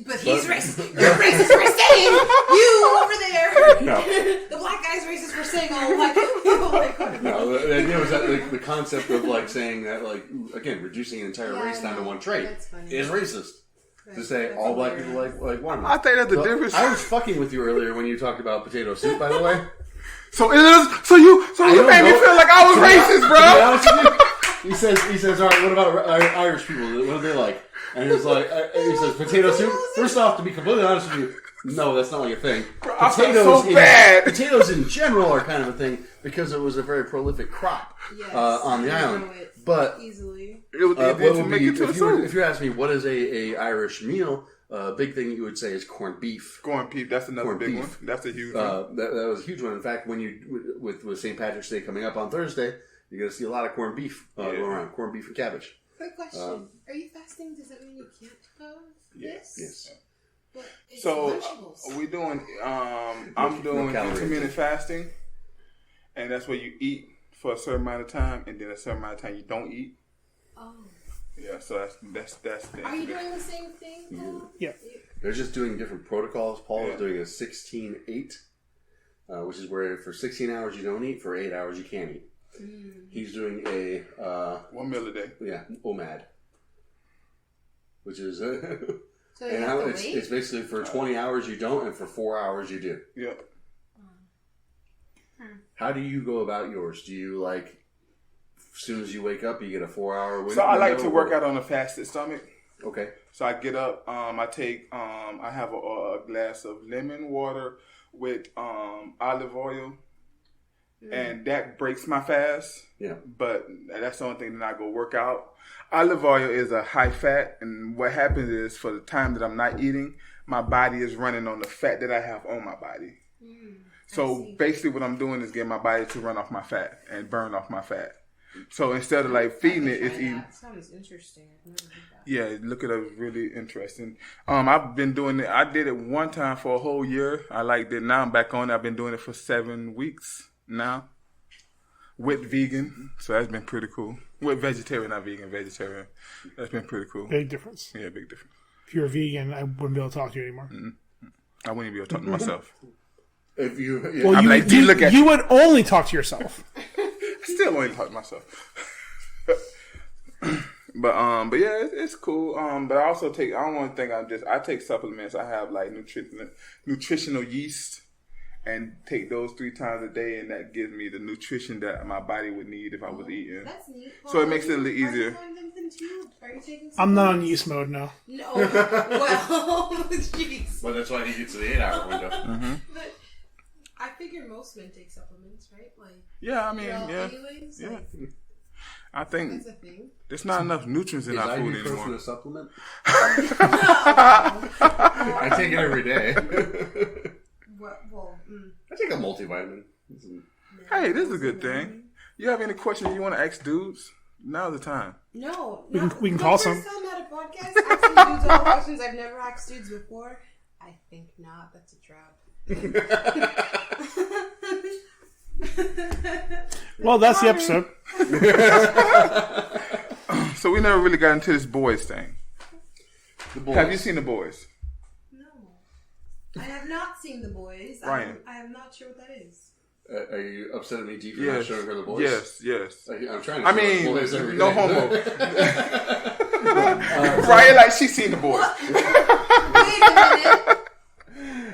But he's racist. You're racist for saying you over there. No. The black guy's racist for saying all black people like watermelon. no, the idea was that the concept of like saying that like again reducing an entire Yeah, race I down to know. one trait That's funny. is racist. To say That's all black people hilarious. like watermelon. I think that's the So, difference. I was fucking with you earlier when you talked about potato soup. By the way, So it is. So you don't made me know. feel like I was racist, To be bro. honest with you, he says, all right, what about Irish people? What do they like? And he's like, he says, potato soup. First off, to be completely honest with you, no, that's not like a thing. I felt so bad. Potatoes in general are kind of a thing because it was a very prolific crop Yes, on the I island. know it But easily. It what didn't would make be it to the soup. if you ask me what is a Irish meal, big thing you would say is corned beef. Corned beef. That's another Corned big beef. one. That's a huge one. That was a huge one. In fact, when you with St. Patrick's Day coming up on Thursday, you're going to see a lot of corned beef going around. Corned beef and cabbage. Quick question: are you fasting? Does that mean you can't have this? Yes. But it's So vegetables. we doing. I'm doing calories. intermittent fasting, and that's where you eat for a certain amount of time, and then a certain amount of time you don't eat. Oh, Yeah, so that's the. are you doing the same thing, Paul? Yeah. They're just doing different protocols. Paul Yeah. is doing a 16-8, which is where for 16 hours you don't eat, for 8 hours you can't eat. He's doing a 1 meal a day. OMAD, which is So you and have to it's wait? basically for 20 hours you don't, and for 4 hours you do. Yeah. How do you go about yours? Do you like as soon as you wake up you get a 4-hour window? So I like to work out on a fasted stomach. Okay. So I get up. I take. I have a glass of lemon water with olive oil, and that breaks my fast. Yeah. But that's the only thing that I go work out. Olive oil is a high fat, and what happens is for the time that I'm not eating, my body is running on the fat that I have on my body. So basically, what I'm doing is getting my body to run off my fat and burn off my fat. So instead of like feeding it, it's eating. That sounds interesting. I've never heard that. Yeah, look it up. It's really interesting. I've been doing it. I did it one time for a whole year. I liked it. Now I'm back on it. I've been doing it for 7 weeks now with vegan. So that's been pretty cool. With vegetarian, not vegan, vegetarian. That's been pretty cool. Big difference. Yeah, big difference. If you're a vegan, I wouldn't be able to talk to you anymore. I wouldn't even be able to talk to myself. If you Well, I'm you, like, you, look at you would only talk to yourself. I still won't even talk to myself. But yeah, it's cool. But I also take. I don't want to think I take supplements. I have like nutritional yeast, and take those 3 times a day, and that gives me the nutrition that my body would need if I was eating. That's neat. So it makes it a little easier. Are you taking I'm not on yeast mode now. No. Well, jeez. Well, that's why he gets to the 8-hour window. But I figure most men take supplements, right? Like, Yeah, I mean, you know, yeah, anyways, yeah. like, I think that's a thing. there's not enough nutrients in Is our food ibuprofen anymore. a supplement? No. I take it every day. Well, I take a multivitamin. Hey, this is a good thing. You have any questions you want to ask dudes? Now's the time. no. We can call some. First time at a podcast, asking dudes all questions I've never asked dudes before. I think not. That's a trap. Well, that's the episode. So we never really got into this boys thing. The boys. Have you seen the boys? No. I have not seen The Boys. Ryan. I am not sure what that is. Are you upset at me deep for not showing her the boys? Yes. I'm trying to. I mean, boys every no day. homo. Right, like she's seen the boys. Wait a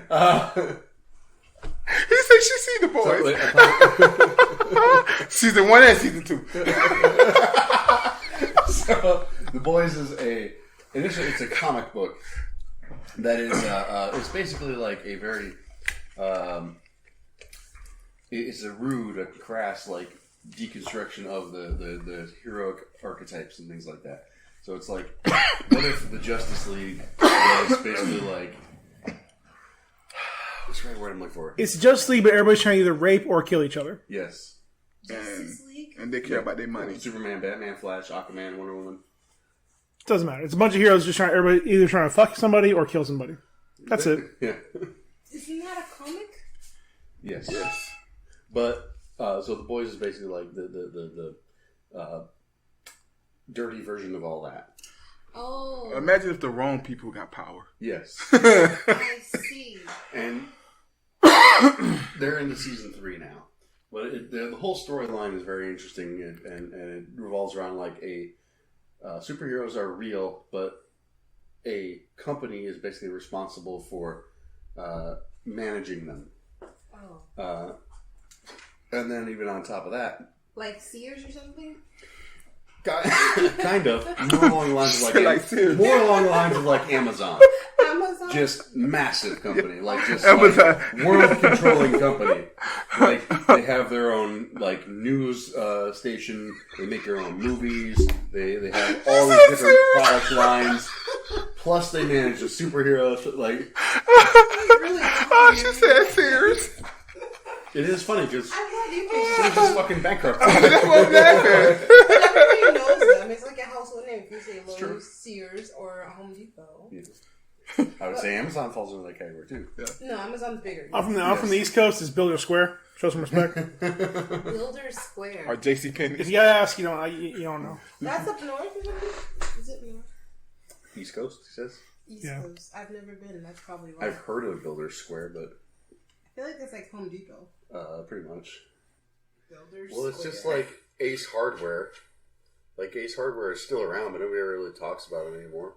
minute. He said she's seen the boys. Season 1 and season 2. So the boys is initially it's a comic book that is it's basically like a very it's a rude, a crass like deconstruction of the heroic archetypes and things like that. So it's like, what if the Justice League was basically like, what's the right word I'm looking for? It's Justice League, but everybody's trying to either rape or kill each other. Yes. Justice League? And they care about their money. Superman, Batman, Flash, Aquaman, Wonder Woman. Doesn't matter. It's a bunch of heroes just trying. Everybody either trying to fuck somebody or kill somebody. That's it. Yeah. Isn't that a comic? Yes. But so the boys is basically like the dirty version of all that. Oh. Imagine if the wrong people got power. Yes. I see. And they're into season 3 now. But the whole storyline is very interesting, and it revolves around like superheroes are real, but a company is basically responsible for managing them. Oh. And then even on top of that, Like Sears or something? kind of more along the lines of more along the lines of like Amazon. Amazon? Just massive company, like just Amazon. like world controlling company. Like they have their own like news station. They make their own movies. They have all these different product lines. Plus, they manage the superheroes. Like, Really? Oh, she said Sears. it is funny because I'm glad you they're just fucking bankrupt. That's what I'm laughing. Everybody knows them. It's like a household name. If you say Lowe's, Sears, or Home Depot. Yeah. I would say Amazon falls into that category too. Yeah. No, Amazon's bigger. I'm from the East Coast. It's Builder Square. Show some respect. Builder Square. Or J.C. Penney. If you gotta ask, you don't know. That's up north or something? Is it north? East Coast, he says. East Yeah. Coast. I've never been. That's probably why. I've heard of Builder Square, but I feel like that's like Home Depot. pretty much. Builder Well, it's Square. just like Ace Hardware. Like Ace Hardware is still around, but nobody ever really talks about it anymore.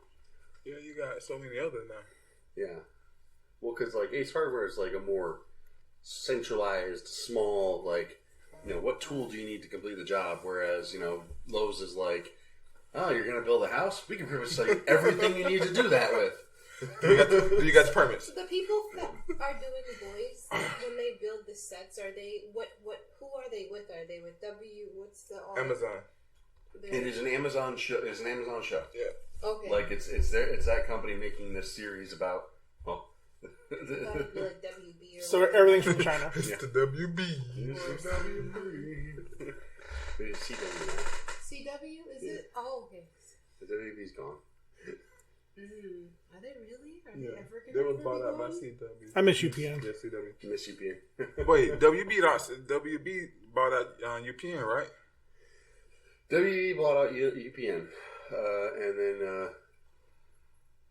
Yeah, you got so many others now. Yeah. Well, because like Ace Hardware is like a more centralized, small, like, what tool do you need to complete the job? Whereas, Lowe's is like, oh, you're going to build a house? We can pretty much tell you everything you need to do that with. You got the permits. So the people that are doing the boys, when they build the sets, are they who are they with? Are they with what's the Amazon. It is an Amazon show. It's an Amazon show. Yeah. Okay. Like it's that company making this series about. Well, Gotta be like WB or So everything's from China. It's the WB. It's CW. CW? Is it? Oh, okay. The WB's gone. Are they really? Are they ever They gonna was bought out by gone? CW. I miss UPN. Yeah, CW. Miss UPN. Wait, WB bought out UPN, right? WB bought out UPN, and then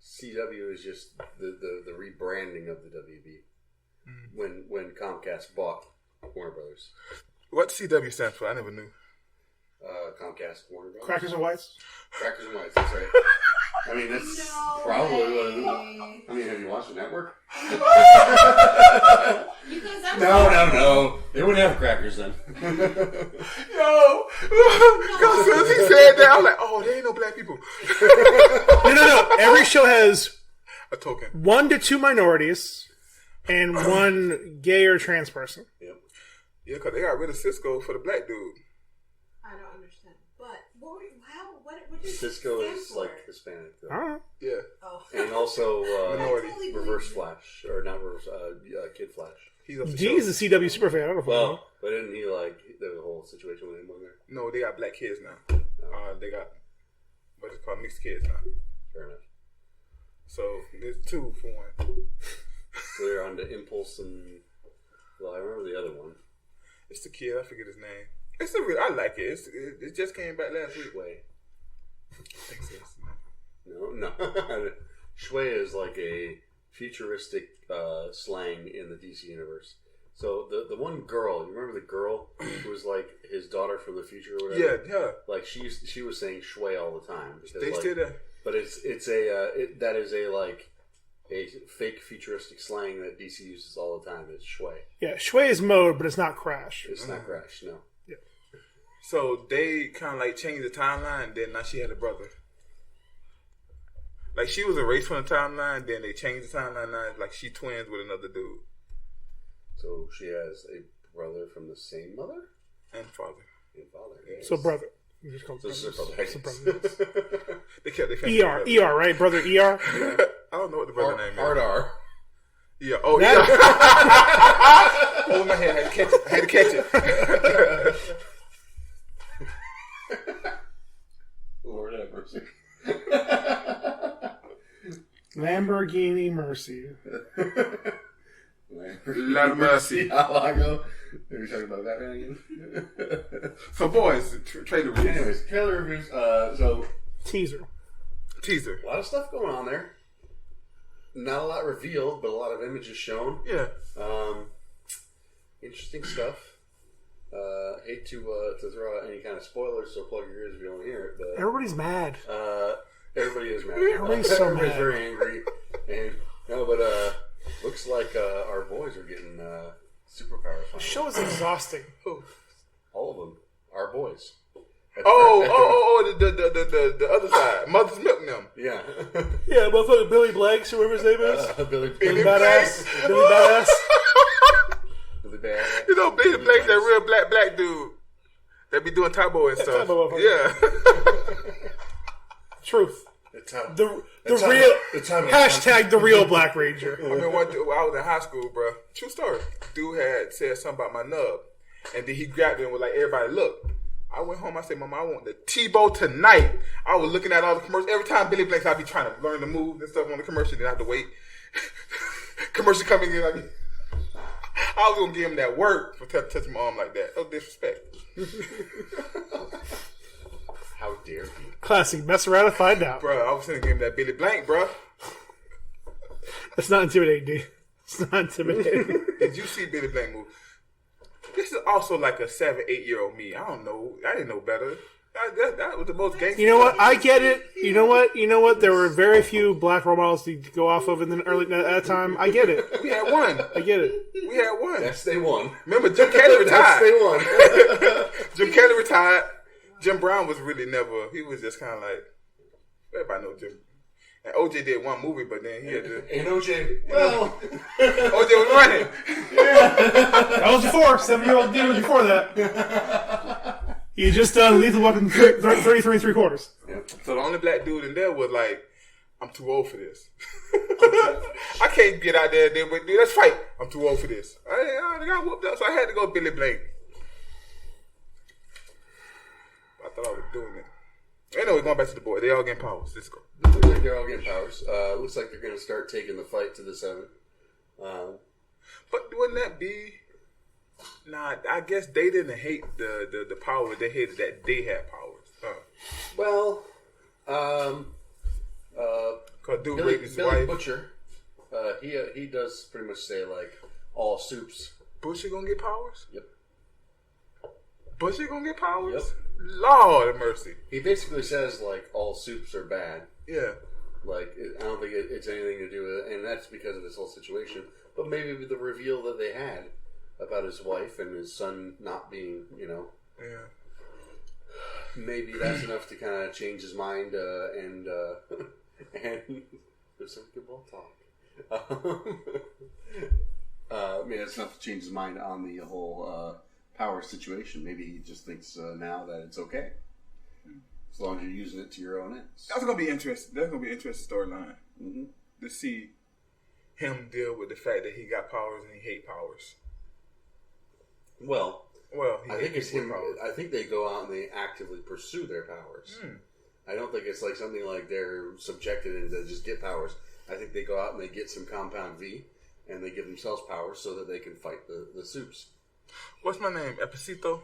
CW is just the rebranding of the WB when Comcast bought Warner Brothers. What CW stands for? I never knew. Comcast Warner Brothers. Crackers and Whites. Crackers and Whites. That's right. I mean, that's probably what it is. I mean, have you watched the network? You guys, I'm No. They wouldn't have crackers then. Yo, because as soon as he said that, I was like, oh, there ain't no black people. No. Every show has A token. 1 to 2 minorities and 1 gay or trans person. Yep. Yeah, because they got rid of Cisco for the black dude. I don't understand. But what did Cisco stand is for? like Hispanic, though. I don't know. Yeah. Oh. And also Minority. Totally Reverse believe Flash, or not Reverse, Kid Flash. He's up the He's show. a CW superfan. I don't know if I know. Well, but didn't he there was a whole situation with him on there? No, they got black kids now. They got what's it called, mixed kids now. Fair enough. So there's 2 for 1. So they're on the Impulse and well, I remember the other one. It's the kid. I forget his name. It's a real. I like it. It just came back last week. Shui. Thanks, yes. No. Shui is like a futuristic slang in the DC universe. So the one girl, you remember the girl who was like his daughter from the future or whatever? Yeah. Like she was saying "shui" all the time. Because, They like, say that. but that is a fake futuristic slang that DC uses all the time. It's "shui." Yeah, shui is mode, but it's not crash. It's not crash. No. So they kind of like changed the timeline. Then now she had a brother. Like she was erased from the timeline. Then they changed the timeline. Now like she twins with another dude. So she has a brother from the same mother And father. and father. Yes. So brother. You just call it So it's brothers. her brother. It's a brother. They kept their family ER, together. ER, right? Brother ER? I don't know what the brother name is. Hard R. Yeah. Oh, yeah. Oh, my head. I had to catch it. Lord have mercy. Lamborghini Mercy. Lot of mercy. How long ago? Are we talking about Batman again? So, boys, trailer reviews. Anyways, trailer reviews. So Teaser. Teaser. a lot of stuff going on there. Not a lot revealed, but a lot of images shown. Yeah. Interesting stuff. Hate to throw out any kind of spoilers, so plug your ears if you don't hear it. But Everybody's mad. everybody is mad. Everybody's so Everybody's mad. very angry. And looks like our boys are getting superpowers. The show is exhausting. All of them, our boys. The other side. Mother's Milk them. Yeah. Yeah, motherfucker Billy Blanks, whoever his name is. Billy Billy Blanks. Badass. Billy Badass. Billy Bad. You know, Billy Blake's that real black dude that be doing Tybo and stuff. Tybo, Yeah. Truth. The time. The time- real the time of- hashtag the real Black Ranger. I mean, one dude, I was in high school, bro. True story. Dude had said something about my nub, and then he grabbed it and was like, "Everybody, look." I went home. I said, "Mama, I want the Tebow tonight." I was looking at all the commercials. Every time Billy Blanks, I'd be trying to learn the moves and stuff on the commercial. Then I have to wait. Commercial coming in. I was gonna give him that work for touching my arm like that. No disrespect. How dare you? Classic. Mess around and find out. Bro, I was gonna give him that Billy Blank, bro. It's not intimidating, dude. It's not intimidating. Did you see Billy Blank move? This is also like a 7, 8-year-old me. I don't know. I didn't know better. That was the most gangster. You know what? stuff. I get it. You know what? There were very few black role models to go off of in the early at that time. I get it. We had one. I get it. We had one. Yes, they won. Remember, Jim Kelly Yes, retired. they won. Jim Kelly retired. Jim Brown was really never. He was just kind of like, everybody know Jim. And OJ did one movie, but then he had to. And OJ, well, OJ was running. That was before. 7-year-old dude was before that. He had just done Lethal Weapon 33 3/4. So the only black dude in there was like, I'm too old for this. I can't get out there. Dude, let's fight. I'm too old for this. I got whooped up, so I had to go Billy Blank. I thought I was doing it. Anyway, going back to the boy. They all getting powers. Let's go. looks like they're all getting powers. Looks like they're going to start taking the fight to the 7. But wouldn't that be... Nah, I guess they didn't hate the power. They hated that they had powers. Well, Because dude Billy, raped his Billy wife. Butcher, he does pretty much say like all soups. Butcher gonna get powers? Yep. Butcher gonna get powers? Yep. Lord have mercy. He basically says like all soups are bad. Yeah. Like I don't think it's anything to do with it, and that's because of this whole situation. But maybe the reveal that they had about his wife and his son not being, Yeah. maybe that's enough to kind of change his mind and there's some good ball talk. Maybe that's enough to change his mind on the whole power situation. Maybe he just thinks now that it's okay, as long as you're using it to your own ends. That's gonna be interesting. That's gonna be an interesting storyline Mm-hmm. to see him deal with the fact that he got powers and he hate powers. Well, He I think hates it's him. powers. I think they go out and they actively pursue their powers. I don't think it's like something like they're subjected and they just get powers. I think they go out and they get some compound V and they give themselves powers so that they can fight the soups. What's my name? Epicito.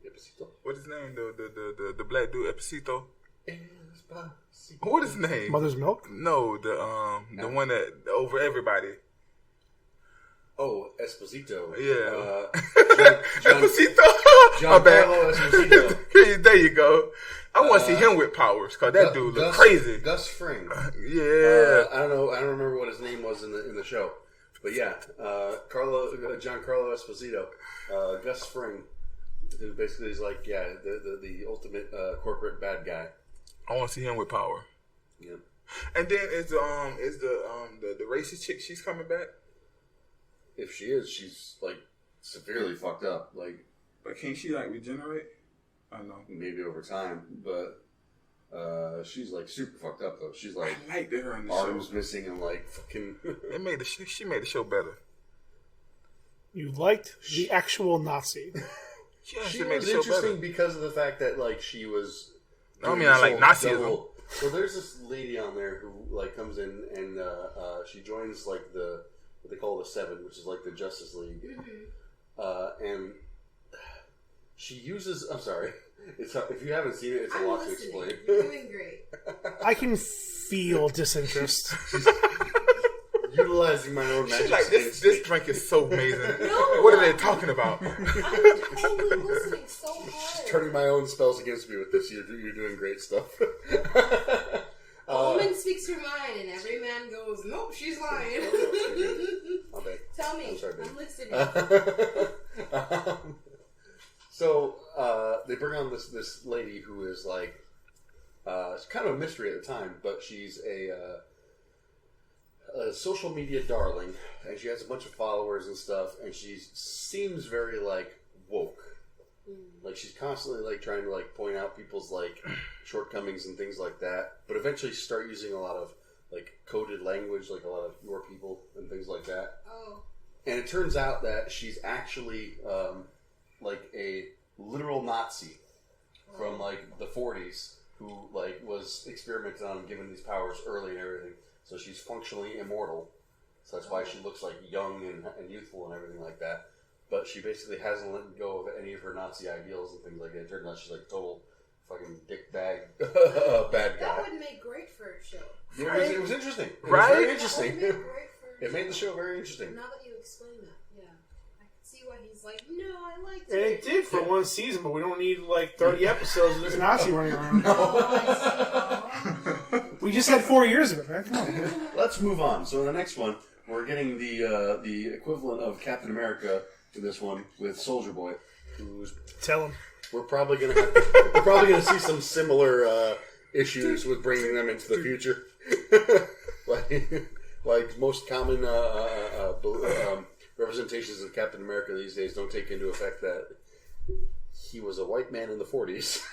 Epicito. What's his name? The black dude Epicito. Espacito. What is his name? Mother's Milk? No, the one that over everybody. Oh, Esposito. Yeah. John Giancarlo Esposito. There you go. I want to see him with powers because that dude look crazy. Gus Fring. Yeah. I don't know. I don't remember what his name was in the show, but yeah, Giancarlo Esposito, Gus Fring, who basically is like the ultimate corporate bad guy. I want to see him with power. Yeah. And then is the racist chick? She's coming back. If she is, she's like severely fucked up. Like, but can she like regenerate? I don't know. Maybe over time, but she's like super fucked up though. She's like I liked her in the arms show. missing and like fucking. She made the show better. You liked the actual Nazi. Yeah, She made was the show interesting better. because of the fact that like she was. I mean, I like Nazism. So there's this lady on there who like comes in and she joins like what they call the Seven, which is like the Justice League, and she uses. I'm sorry, it's if you haven't seen it, it's a lot to explain. You're doing great. I can feel disinterest. Utilizing my own magic. She's like, this drink is so amazing. No. What are they talking about? I'm totally listening so hard. Turning my own spells against me with this. You're doing great stuff. A woman speaks her mind, and every man goes, "Nope, she's lying." My bad. Tell me, I'm sorry, babe. I'm listening. So they bring on this lady who is like it's kind of a mystery at the time, but she's a social media darling, and she has a bunch of followers and stuff, and she seems very like woke. Like she's constantly like trying to like point out people's like shortcomings and things like that, but eventually start using a lot of like coded language, like a lot of your people and things like that. Oh. And it turns out that she's actually like a literal Nazi from like the 40s who like was experimented on and given these powers early and everything. So she's functionally immortal. So that's why she looks like young and youthful and everything like that. But she basically hasn't let go of any of her Nazi ideals and things like that. It turns out she's like total fucking dick bag bad guy. That would make great for a show. It was interesting. It was Right? very interesting. That would make great for a It made the show very interesting. Now that you explain that, yeah. I can see why he's like, no, I liked And it. it did for one season, but we don't need like 30 episodes of this Nazi running around. We just had 4 years of it, man. Come on. Let's move on. So in the next one, we're getting the equivalent of Captain America to this one with Soldier Boy, who's Tell him. we're probably gonna see some similar issues with bringing them into the future. like most common representations of Captain America these days don't take into effect that he was a white man in the 40s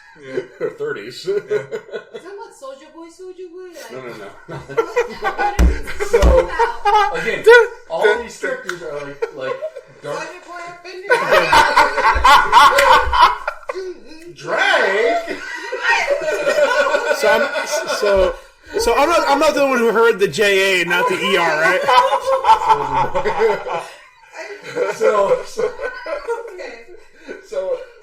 or 30s. Is that what Soldier Boy? Like, No. What are you So talking about? again, all these characters are like dark. Soldier Boy offended? Drake. So I'm not the one who heard the JA and not the ER, right? So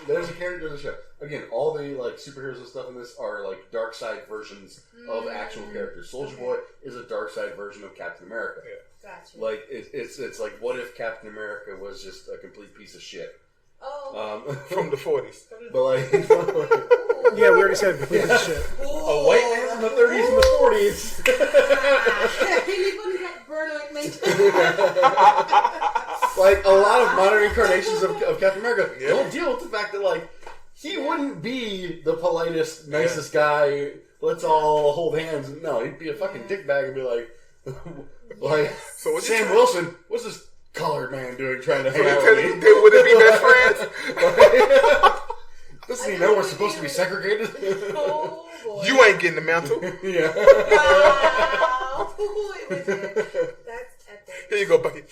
there's a character in the show. Again, all the like superheroes and stuff in this are like dark side versions of actual characters. Soldier Boy is a dark side version of Captain America. Gotcha. Like it's like, what if Captain America was just a complete piece of shit? Oh. From the 40s. But like Yeah, we already said shit. a white man from the 30s and the 40s. Anybody got burn ointment? Like a lot of modern incarnations of Captain America don't deal with the fact that like he wouldn't be the politest, nicest guy. Let's all hold hands. No, he'd be a fucking dickbag and be like, So what's Sam Wilson, what's this colored man doing trying to hang out Would with me? it be best friends? Doesn't he know we're supposed to be segregated? Oh boy. You ain't getting the mantle. Yeah. Wow. That's epic. Here you go, Bucky.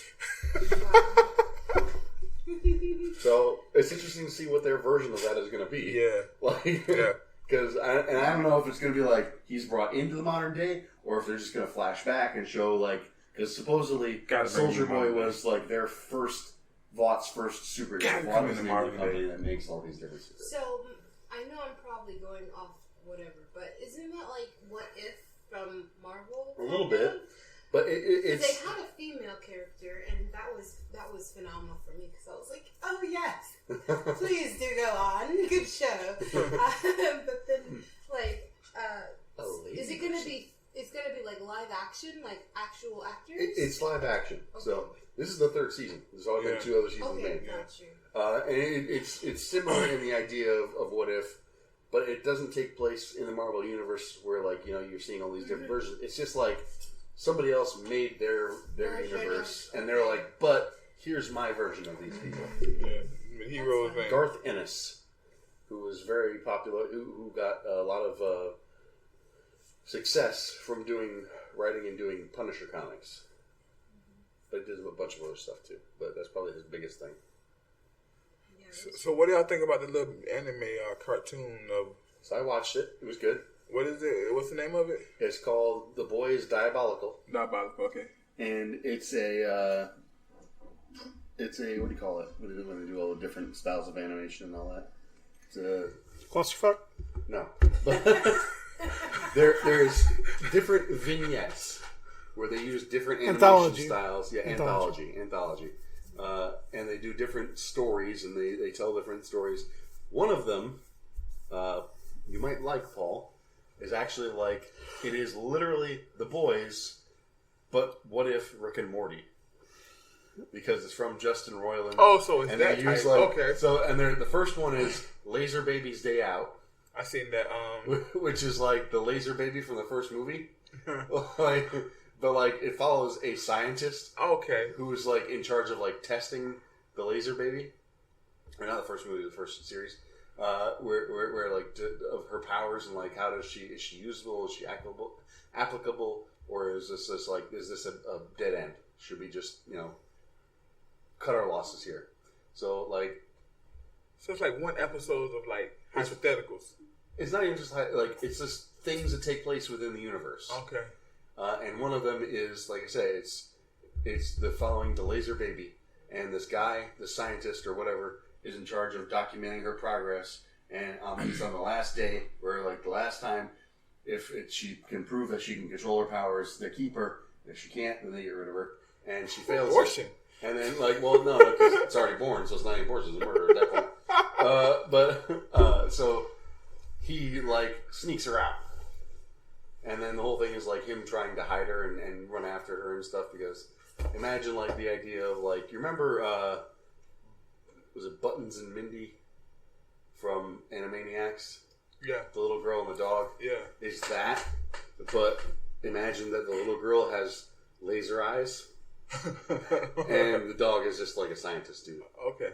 So it's interesting to see what their version of that is going to be. Yeah. Like, Yeah. Because I don't know if it's going to be like he's brought into the modern day, or if they're just going to flash back and show like, because supposedly Gotta bring Soldier him Boy modern day. was like their first Vought's first superhero. Gotta Vought bring is him the in name the of the modern company day. that makes all these different superheroes. So, I know I'm probably going off whatever, but isn't that like What If from Marvel? A little bit. But They it's had a female character, and that was phenomenal for me because I was like, oh yes, please do go on, good show. But then like, is it gonna be? It's gonna be like live action, like actual actors. it's live action. Okay. So this is the 3rd season. There's already been 2 other seasons Okay, made. got you. And it's similar in the idea of what if, but it doesn't take place in the Marvel universe where like you're seeing all these different versions. It's just like somebody else made their universe, and they're like, but here's my version of these people. Yeah, heroes. Garth Ennis, who was very popular, who got a lot of success from writing and doing Punisher comics. But he did a bunch of other stuff too. But that's probably his biggest thing. So what do y'all think about the little anime cartoon of? So I watched it. It was good. What is it? What's the name of it? It's called The Boys Diabolical. Diabolical. Okay. And it's a what do you call it? When they do all the different styles of animation and all that. It's a Clusterfuck? no. There's different vignettes where they use different animation Anthology. styles. Yeah, anthology. And they do different stories, and they tell different stories. One of them, you might like, Paul, is actually like, it is literally The Boys, but what if Rick and Morty? Because it's from Justin Roiland. Oh, so it's and that they type. use like, Okay. So, and the first one is Laser Baby's Day Out. I seen that. Which is like the laser baby from the first movie. But like it follows a scientist Okay. who is like in charge of like testing the laser baby. Or not the first movie, the first series. Where like of her powers and like how is she usable? Is she applicable? Or is this a dead end? Should we just cut our losses here? So it's like one episode of like hypotheticals. it's not even just like it's just things that take place within the universe. Okay. And one of them is, like I say, it's the following the laser baby, and this guy, the scientist or whatever, is in charge of documenting her progress. And it's on the last day, where like the last time, if she can prove that she can control her powers, they keep her. If she can't, then they get rid of her. And she fails. Abortion. And then no, because it's already born, so it's not an abortion, it's a murder at that point. So he like sneaks her out. And then the whole thing is like him trying to hide her and run after her and stuff, because imagine like the idea of like, you remember, was it Buttons and Mindy from Animaniacs? Yeah. The little girl and the dog? Yeah. Is that, but imagine that the little girl has laser eyes and the dog is just like a scientist dude. Okay.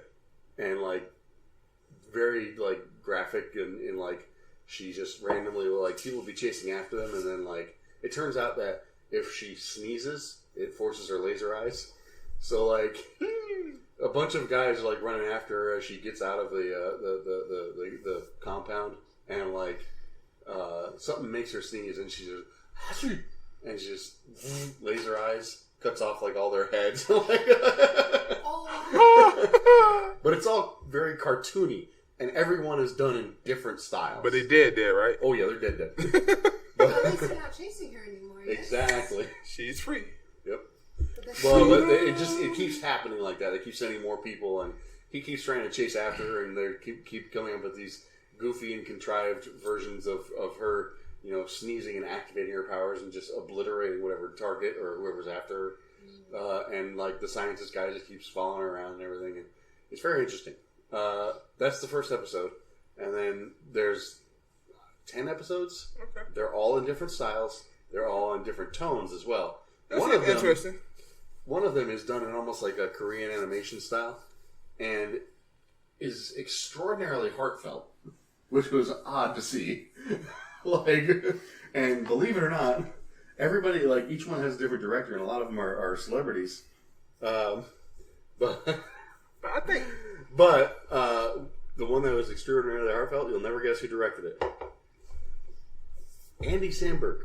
And like very like graphic and like she just randomly like people will be chasing after them, and then like it turns out that if she sneezes it forces her laser eyes, so like a bunch of guys are like running after her as she gets out of the compound, and like something makes her sneeze and she just laser eyes cuts off like all their heads. But it's all very cartoony, and everyone is done in different styles. But they dead there, right? Oh yeah, they're dead. Well, at least they're not chasing her anymore. Yes? Exactly. She's free. Yep. But that's Well, it keeps happening like that. They keep sending more people, and he keeps trying to chase after her, and they keep coming up with these goofy and contrived versions of her, sneezing and activating her powers and just obliterating whatever target or whoever's after her. And like the scientist guy just keeps following her around and everything, and it's very interesting. That's the first episode, and then there's 10 episodes. Okay. They're all in different styles. They're all in different tones as well. That's interesting. One of them is done in almost like a Korean animation style, and is extraordinarily heartfelt, which was odd to see. And believe it or not, everybody, like, each one has a different director, and a lot of them are celebrities. But I think the one that was extraordinarily heartfelt, you'll never guess who directed it. Andy Samberg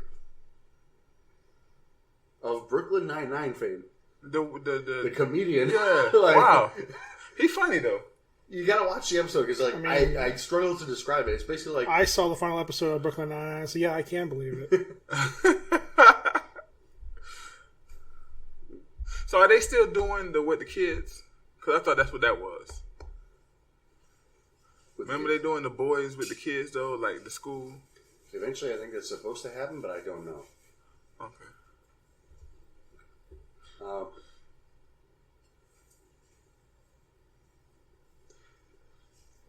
of Brooklyn Nine-Nine fame. The comedian. Yeah. Wow. He's funny though. You gotta watch the episode because I struggle to describe it. It's basically like I saw the final episode of Brooklyn Nine-Nine, so yeah, I can believe it. So are they still doing with the kids? Because I thought that's what that was. Remember they doing the boys with the kids though, like the school? Eventually, I think it's supposed to happen, but I don't know. Okay.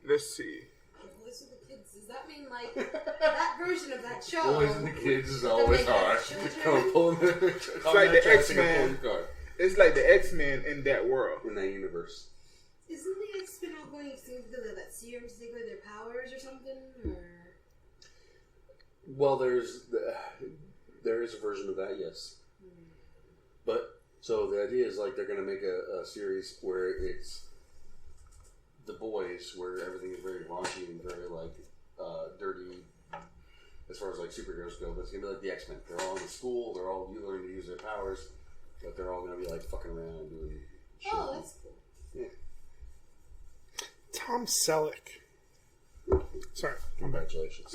Let's see. Boys with the kids. Does that mean like that version of that show? Boys and the kids is always hard. Come pull them. It's like the X-Men. It's like the X-Men in that world. In that universe. Isn't the X-Men all going extinct because of that serum to take away their powers or something? Or... Well, there is a version of that, yes. But so the idea is like they're going to make a series where it's the boys, where everything is very raunchy and very like dirty as far as like superheroes go. But it's going to be like the X-Men. They're all in the school. They're all learning to use their powers, but they're all going to be like fucking around and doing shit. Oh, that's cool. Yeah. Tom Selleck. Sorry. Congratulations.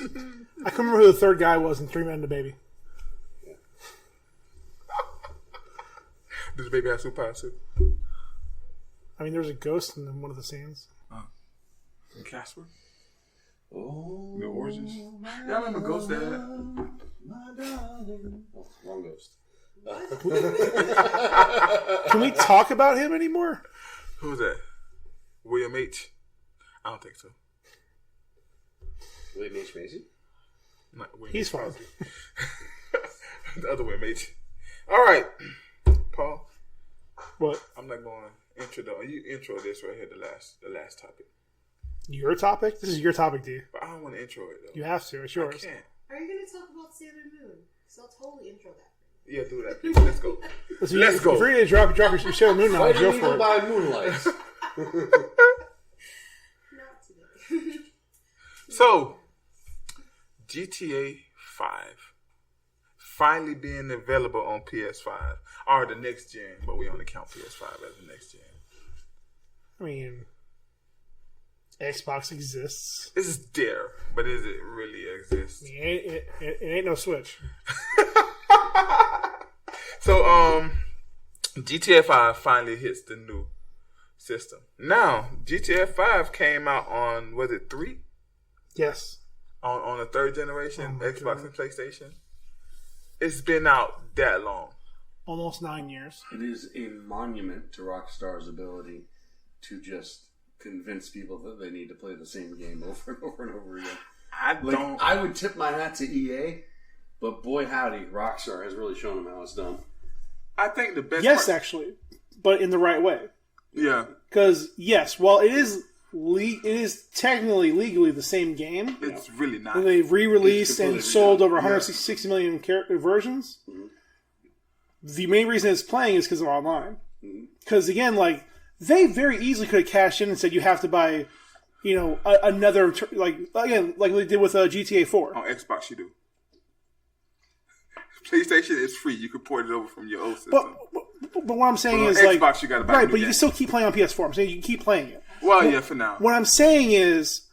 I couldn't remember who the third guy was in Three Men and a Baby. Yeah. Does the baby have superpowers too? I mean, there was a ghost in one of the scenes. And Casper? Oh, The origins? Yeah, I remember Ghost Dad. my darling. Oh, wrong ghost. Can we talk about him anymore? Who's that? William H. I don't think so. William H. Macy? Not William He's H. fine. Crosby. The other William H. All right, Paul. What? I'm not going to intro though. You intro this right here, the last topic. Your topic? This is your topic, D. But I don't want to intro it though. You have to. It's yours. I can't. Are you going to talk about Sailor Moon? Because I'll totally intro that. Yeah, do that. Please. Let's go. Listen, Let's go. If you're ready to drop your Sailor Moon knowledge, go Fighting for evil it. by moonlight. Not today. So, GTA 5 finally being available on PS5 or the next gen, but we only count PS5 as the next gen. I mean, Xbox exists. This is there, but is it really exist? I mean, it ain't no Switch. So, GTA 5 finally hits the new system. Now, GTA 5 came out on, was it 3? Yes. On the third generation, Oh my Xbox God. and PlayStation. It's been out that long. Almost 9 years. It is a monument to Rockstar's ability to just convince people that they need to play the same game over and over and over again. I would tip my hat to EA, but boy howdy, Rockstar has really shown them how it's done. I think the best Yes, part, actually, but in the right way. yeah, Because yes, while it is technically legally the same game, it's really not. and they re-released It's and completely sold redone. over 160 million versions. Mm-hmm. The main reason it's playing is because of online. Mm-hmm. Because again, like they very easily could have cashed in and said you have to buy, another like they did with GTA 4. On Xbox, you do. PlayStation is free. You can port it over from your old system. But what I'm saying But is on like Xbox, you gotta buy a right, new but you game. can still keep playing on PS4. I'm saying you can keep playing it. Well, yeah, for now. What I'm saying is,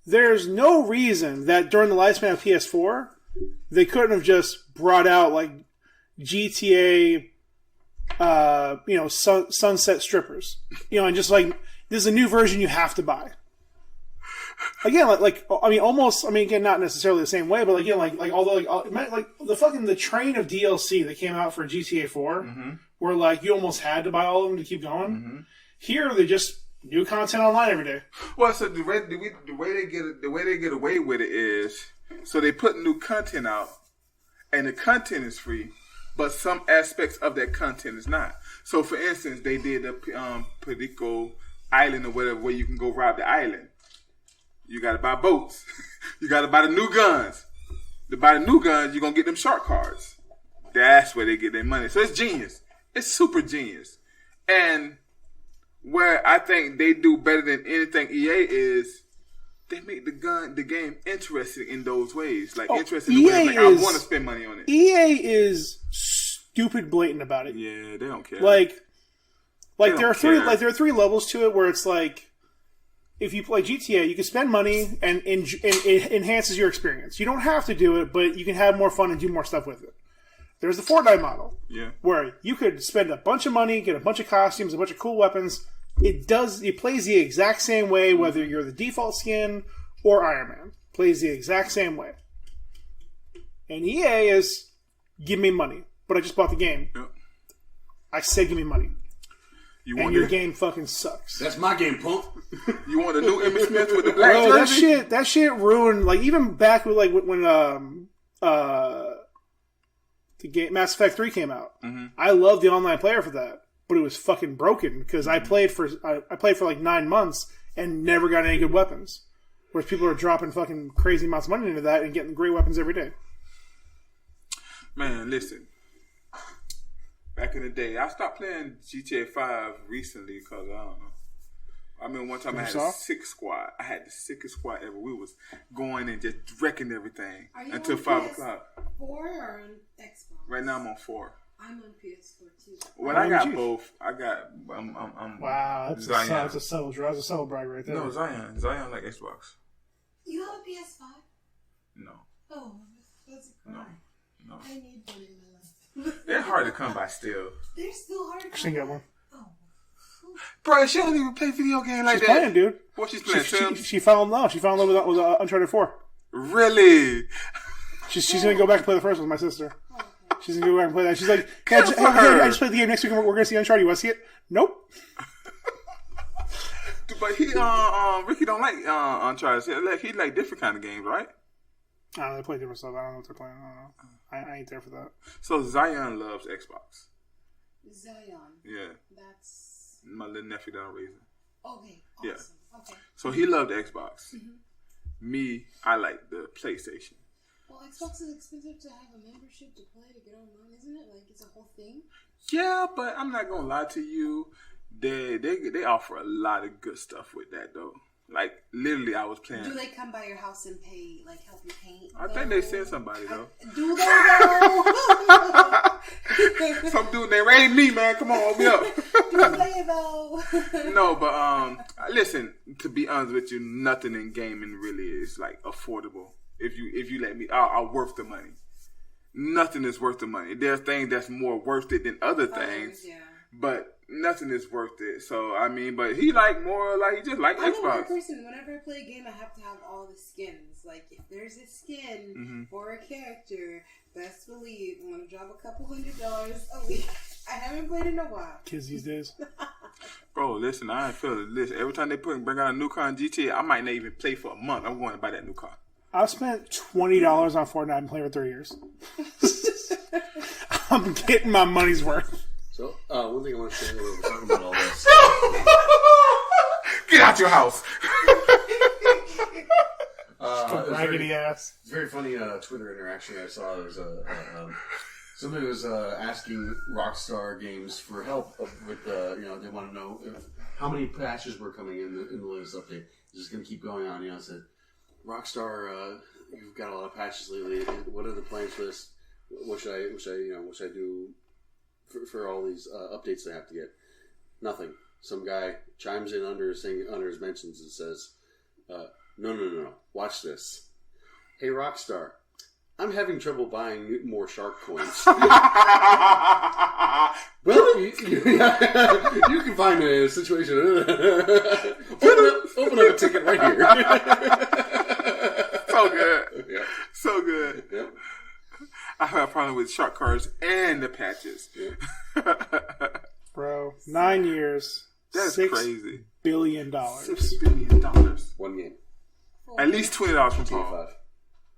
there's no reason that during the lifespan of PS4, they couldn't have just brought out like GTA, Sunset Strippers, and just like this is a new version you have to buy. Again, again, not necessarily the same way, but again, the train of DLC that came out for GTA 4, where like you almost had to buy all of them to keep going. Here, they just new content online every day. Well, so the way they get away with it is, so they put new content out, and the content is free, but some aspects of that content is not. So, for instance, they did a Perico Island or whatever, where you can go rob the island. You got to buy boats. You got to buy the new guns. To buy the new guns, you're gonna get them shark cards. That's where they get their money. So it's genius. It's super genius. And where I think they do better than anything EA is they make the game interesting in those ways. Like interesting in the way I want to spend money on it. EA is stupid blatant about it. Yeah, they don't care. Like there are care. there are 3 levels to it where it's like if you play GTA, you can spend money and it enhances your experience. You don't have to do it, but you can have more fun and do more stuff with it. There's the Fortnite model. Yeah. Where you could spend a bunch of money, get a bunch of costumes, a bunch of cool weapons. It plays the exact same way whether you're the default skin or Iron Man. Plays the exact same way. And EA is, give me money. But I just bought the game. Yep. I said give me money. And your game fucking sucks. That's my game, punk. You want a new Emmitt Smith with the black Bro, jersey? that shit ruined, like, even back with, like, when the game Mass Effect 3 came out. Mm-hmm. I loved the online player for that. But it was fucking broken because I played for like 9 months and never got any good weapons. Whereas people are dropping fucking crazy amounts of money into that and getting great weapons every day. Man, listen. Back in the day, I stopped playing GTA 5 recently because I don't know. I mean, one time I had a sick squad. I had the sickest squad ever. We was going and just wrecking everything until 5 o'clock. 4 or on Xbox? Right now I'm on 4. I'm on PS4 too. Well, I got both. I'm wow, that's Zion. a subtle brag right there. No, Zion like Xbox. You have a PS5? No. Oh, that's a crime. No. I need one in my life. They're hard to come by still. They're still hard to come She can get one. Oh. Bro, she don't even play video games like She's that. playing, dude. What she's playing? She fell in love. She fell in love with Uncharted 4. Really? She's gonna go back and play the first one with my sister. Okay. She's gonna go back and play that. She's like, Good for her. I just played the game next week. We're gonna see Uncharted. You want to see it? Nope. But he, Ricky don't like Uncharted. Like he like different kind of games, right? I don't know. They play different stuff. I don't know what they're playing. I don't know. I ain't there for that. So Zion loves Xbox. Zion. Yeah. That's My little nephew down raising. okay. Awesome. Yeah. Okay. So he loved Xbox. Mm-hmm. Me, I like the PlayStation. Well, Xbox is expensive to have a membership to play to get online, isn't it? Like it's a whole thing. Yeah, but I'm not gonna lie to you. They offer a lot of good stuff with that though. Like literally, I was playing. Do they come by your house and pay, like help you paint? I think they send somebody though. Do they though? Some dude named ain't me, man. Come on, hold me up. Do they though? No, but listen. To be honest with you, nothing in gaming really is like affordable. If you let me, are worth the money. Nothing is worth the money. There's things that's more worth it than other things, Yeah. but nothing is worth it. So I mean, but he like more like he just like I'm a Xbox. weird person. Whenever I play a game, I have to have all the skins. Like if there's a skin for a character, best believe I'm gonna drop a couple $100 a week. I haven't played in a while. Kids these days. Bro, listen, I ain't feel it. Listen, every time they bring out a new car in GTA, I might not even play for a month. I'm going to buy that new car. I've spent $20 on Fortnite and played for 3 years. I'm getting my money's worth. So, one thing I want to say when we're talking about all this. Get out your house. Raggedy ass. It's very funny Twitter interaction I saw. There was somebody was asking Rockstar Games for help with they want to know how many patches were coming in the latest update. It's just going to keep going on. I said, Rockstar, you've got a lot of patches lately. What are the plans for this? What should I do for all these updates I have to get? Nothing. Some guy chimes in under his mentions and says, No. Watch this. Hey, Rockstar, I'm having trouble buying more shark coins. Well, you can find a situation. Open up a ticket right here. So good. Yeah. So good. Yeah. I have a problem with shark cards and the patches. Yeah. Bro, 9 years. That's $6 crazy. billion. $6 billion. One game. At least $20 from GTA Paul. 5.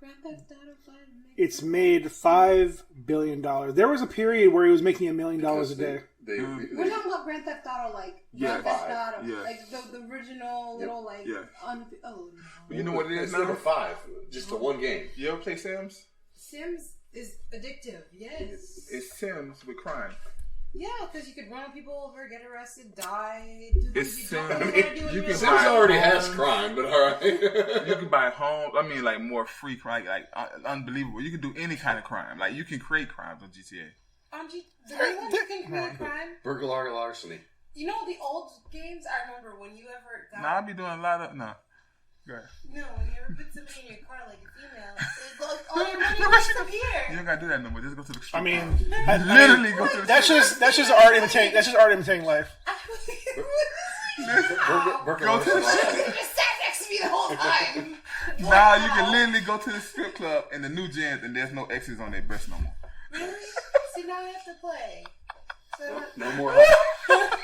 Grand Theft Auto 5. It's made $5 billion. There was a period where he was making $1 million a day. They We're talking about Grand Theft Auto, like Yeah. Grand Theft Auto, Yeah. like the original little like. Yeah. Oh no. You know what it is It's now? number 5. Just the one game. You ever play Sims? Sims is addictive. Yes. It's Sims with crime. Yeah, because you could run people over, get arrested, die, do It's things you don't Sims. really want to do in You real can Sims life. buy already homes. has crime, but alright. You can buy homes. I mean, like more free crime, like unbelievable. You can do any kind of crime. Like you can create crimes on GTA. The new ones you can create crime. Burglary larceny. You know the old games. I remember when you ever got. Nah, I be doing a lot of Go ahead. No, when you ever put somebody in your car like a female, it's like all your money disappears. You don't gotta do that no more. Just go to the street. I mean, literally go to the that's street. just already imitating. That's just already imitating life. Go to the street. You just sat next to me the whole time. Now you can literally go to the strip club in the new gents and there's no X's on their breast no more. Really? See, now I have to play. So No more hot,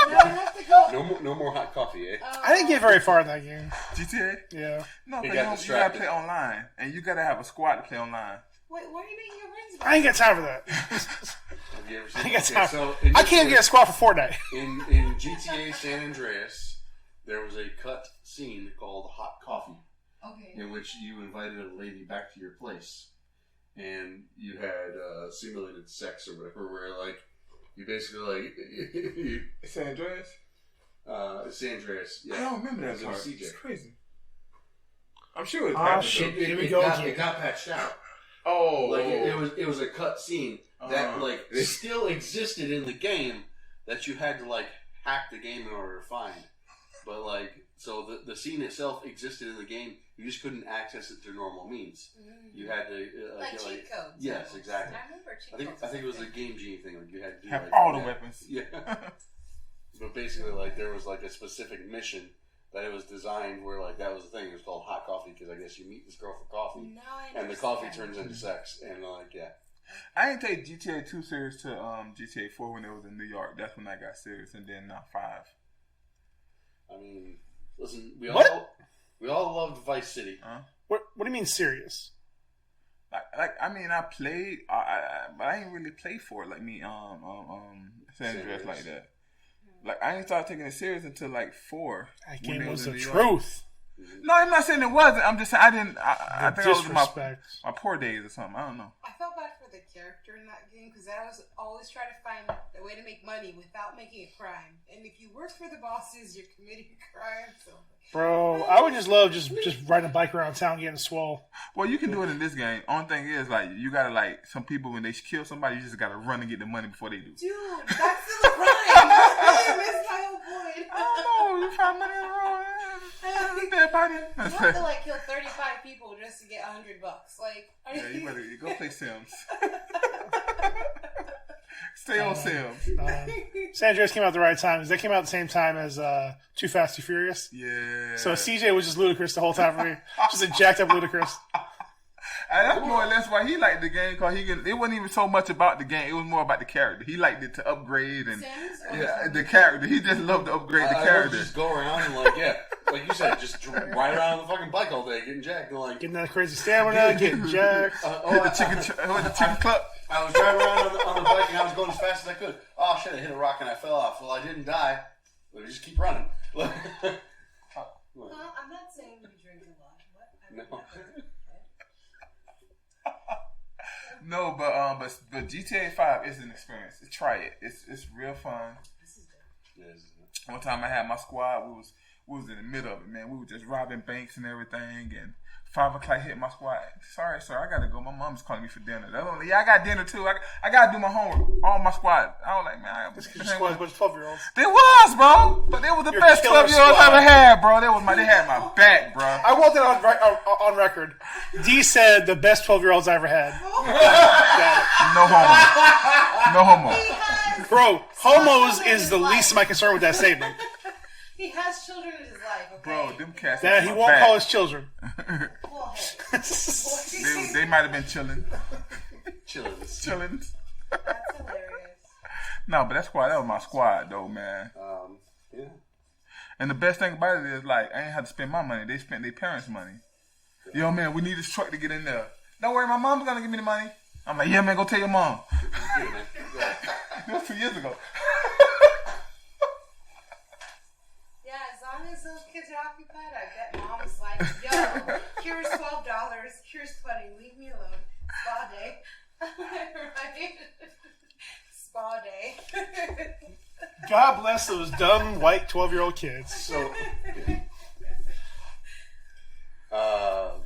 now I have to go. no more hot coffee, eh? I didn't get very far in that game. GTA? Yeah. No, He because got you gotta distracted. play online. And you gotta have a squad to play online. Wait, why are you making your friends? I ain't got time for that. Have you ever seen? I ain't got Okay, time. so in I this can't game- get a squad for Fortnite. In GTA San Andreas, there was a cut scene called Hot Coffee, Okay. in which you invited a lady back to your place, and you had simulated sex or whatever, where like you basically San Andreas? San Andreas. Yeah, I don't remember that It was part. CJ. It's crazy. I'm sure it's Ah, happened, shit. though. Here we go again. It got patched out. Oh. Like it was a cut scene that Uh-huh. like still existed in the game that you had to like hack the game in order to find. But like so the scene itself existed in the game. You just couldn't access it through normal means. You had to Like get, cheat codes. Yes, exactly. I remember cheat codes. I think it was a Game Genie thing. Like you had to do, have like, all the yeah. weapons. Yeah. But basically, like there was like a specific mission that it was designed where like that was the thing. It was called Hot Coffee because I guess you meet this girl for coffee, Now I and the coffee understand. turns into sex, and like yeah. I didn't take GTA 2 serious to GTA 4 when it was in New York. That's when I got serious, and then 5. I mean, listen, we What? all loved Vice City. What do you mean serious? Like I mean, I played, but I didn't really play for it like me. San Andreas like that. Like I didn't start taking it serious until like 4. That when game it was in the New York. truth. No, I'm not saying it wasn't. I'm just saying I didn't. I The think I was in disrespect. my poor days or something. I don't know. I felt bad for the character in that game because I was always trying to find a way to make money without making a crime. And if you work for the bosses, you're committing a crime. So Bro, I would just love just riding a bike around town getting swole. Well, you can do it in this game. Only thing is, like, you gotta like some people when they kill somebody, you just gotta run and get the money before they do. dude, that's still a crime. I missed my whole point. Oh, you found money in the wrong. Dead body. You have to like kill 35 people just to get $100. Like, Yeah, you better go play Sims. Stay on Sims. San Andreas came out at the right time because they came out at the same time as Too Fast, Too Furious. Yeah. So CJ was just ludicrous the whole time for me. Just a jacked up ludicrous. And that's more or less why he liked the game, because it wasn't even so much about the game. It was more about the character. He liked it to upgrade and Sims or yeah, the character. He just loved to upgrade the I would character. just go around and like like you said, just ride around on the fucking bike all day, getting jacked, and like Getting that crazy stamina, getting jacked. Hit the chicken club. I was driving around on the bike and I was going as fast as I could. Oh shit! I hit a rock and I fell off. Well, I didn't die. But I just keep running. Well, I'm not saying you drink a lot. What? I've No. never- No, but GTA 5 is an experience. Try it. It's real fun. This is good. Yes. One time I had my squad. We was in the middle of it, man. We were just robbing banks and everything. And 5 o'clock hit my squad. Sorry, sir, I gotta go. My mom's calling me for dinner. I got dinner too. I gotta do my homework. All my squad. I was like, man, Your squad's a bunch of 12-year-olds. they was, bro. But they was the Your best killer 12-year-olds I squad. ever had, bro. They had my back, bro. I want that on record. D said the best 12-year-olds I ever had. No homo. No homo. Bro, homos is the least of my concern with that statement. He has children in his life, okay? Bro, them cats. That had he my won't back. call his children. Well, hey. They might have been chilling. Chilling. That's hilarious. No, but that was my squad, though, man. Yeah. And the best thing about it is, like, I ain't have to spend my money. They spent their parents' money. Yo, man, we need this truck to get in there. Don't worry, my mom's gonna give me the money. I'm like, yeah, man, go tell your mom. Good, man. Yeah. That was 2 years ago. Yeah, as long as those kids are occupied, I bet mom's like, yo, here's $12, here's 20, leave me alone. Spa day. Right? Spa day. God bless those dumb, white 12-year-old kids. So, we're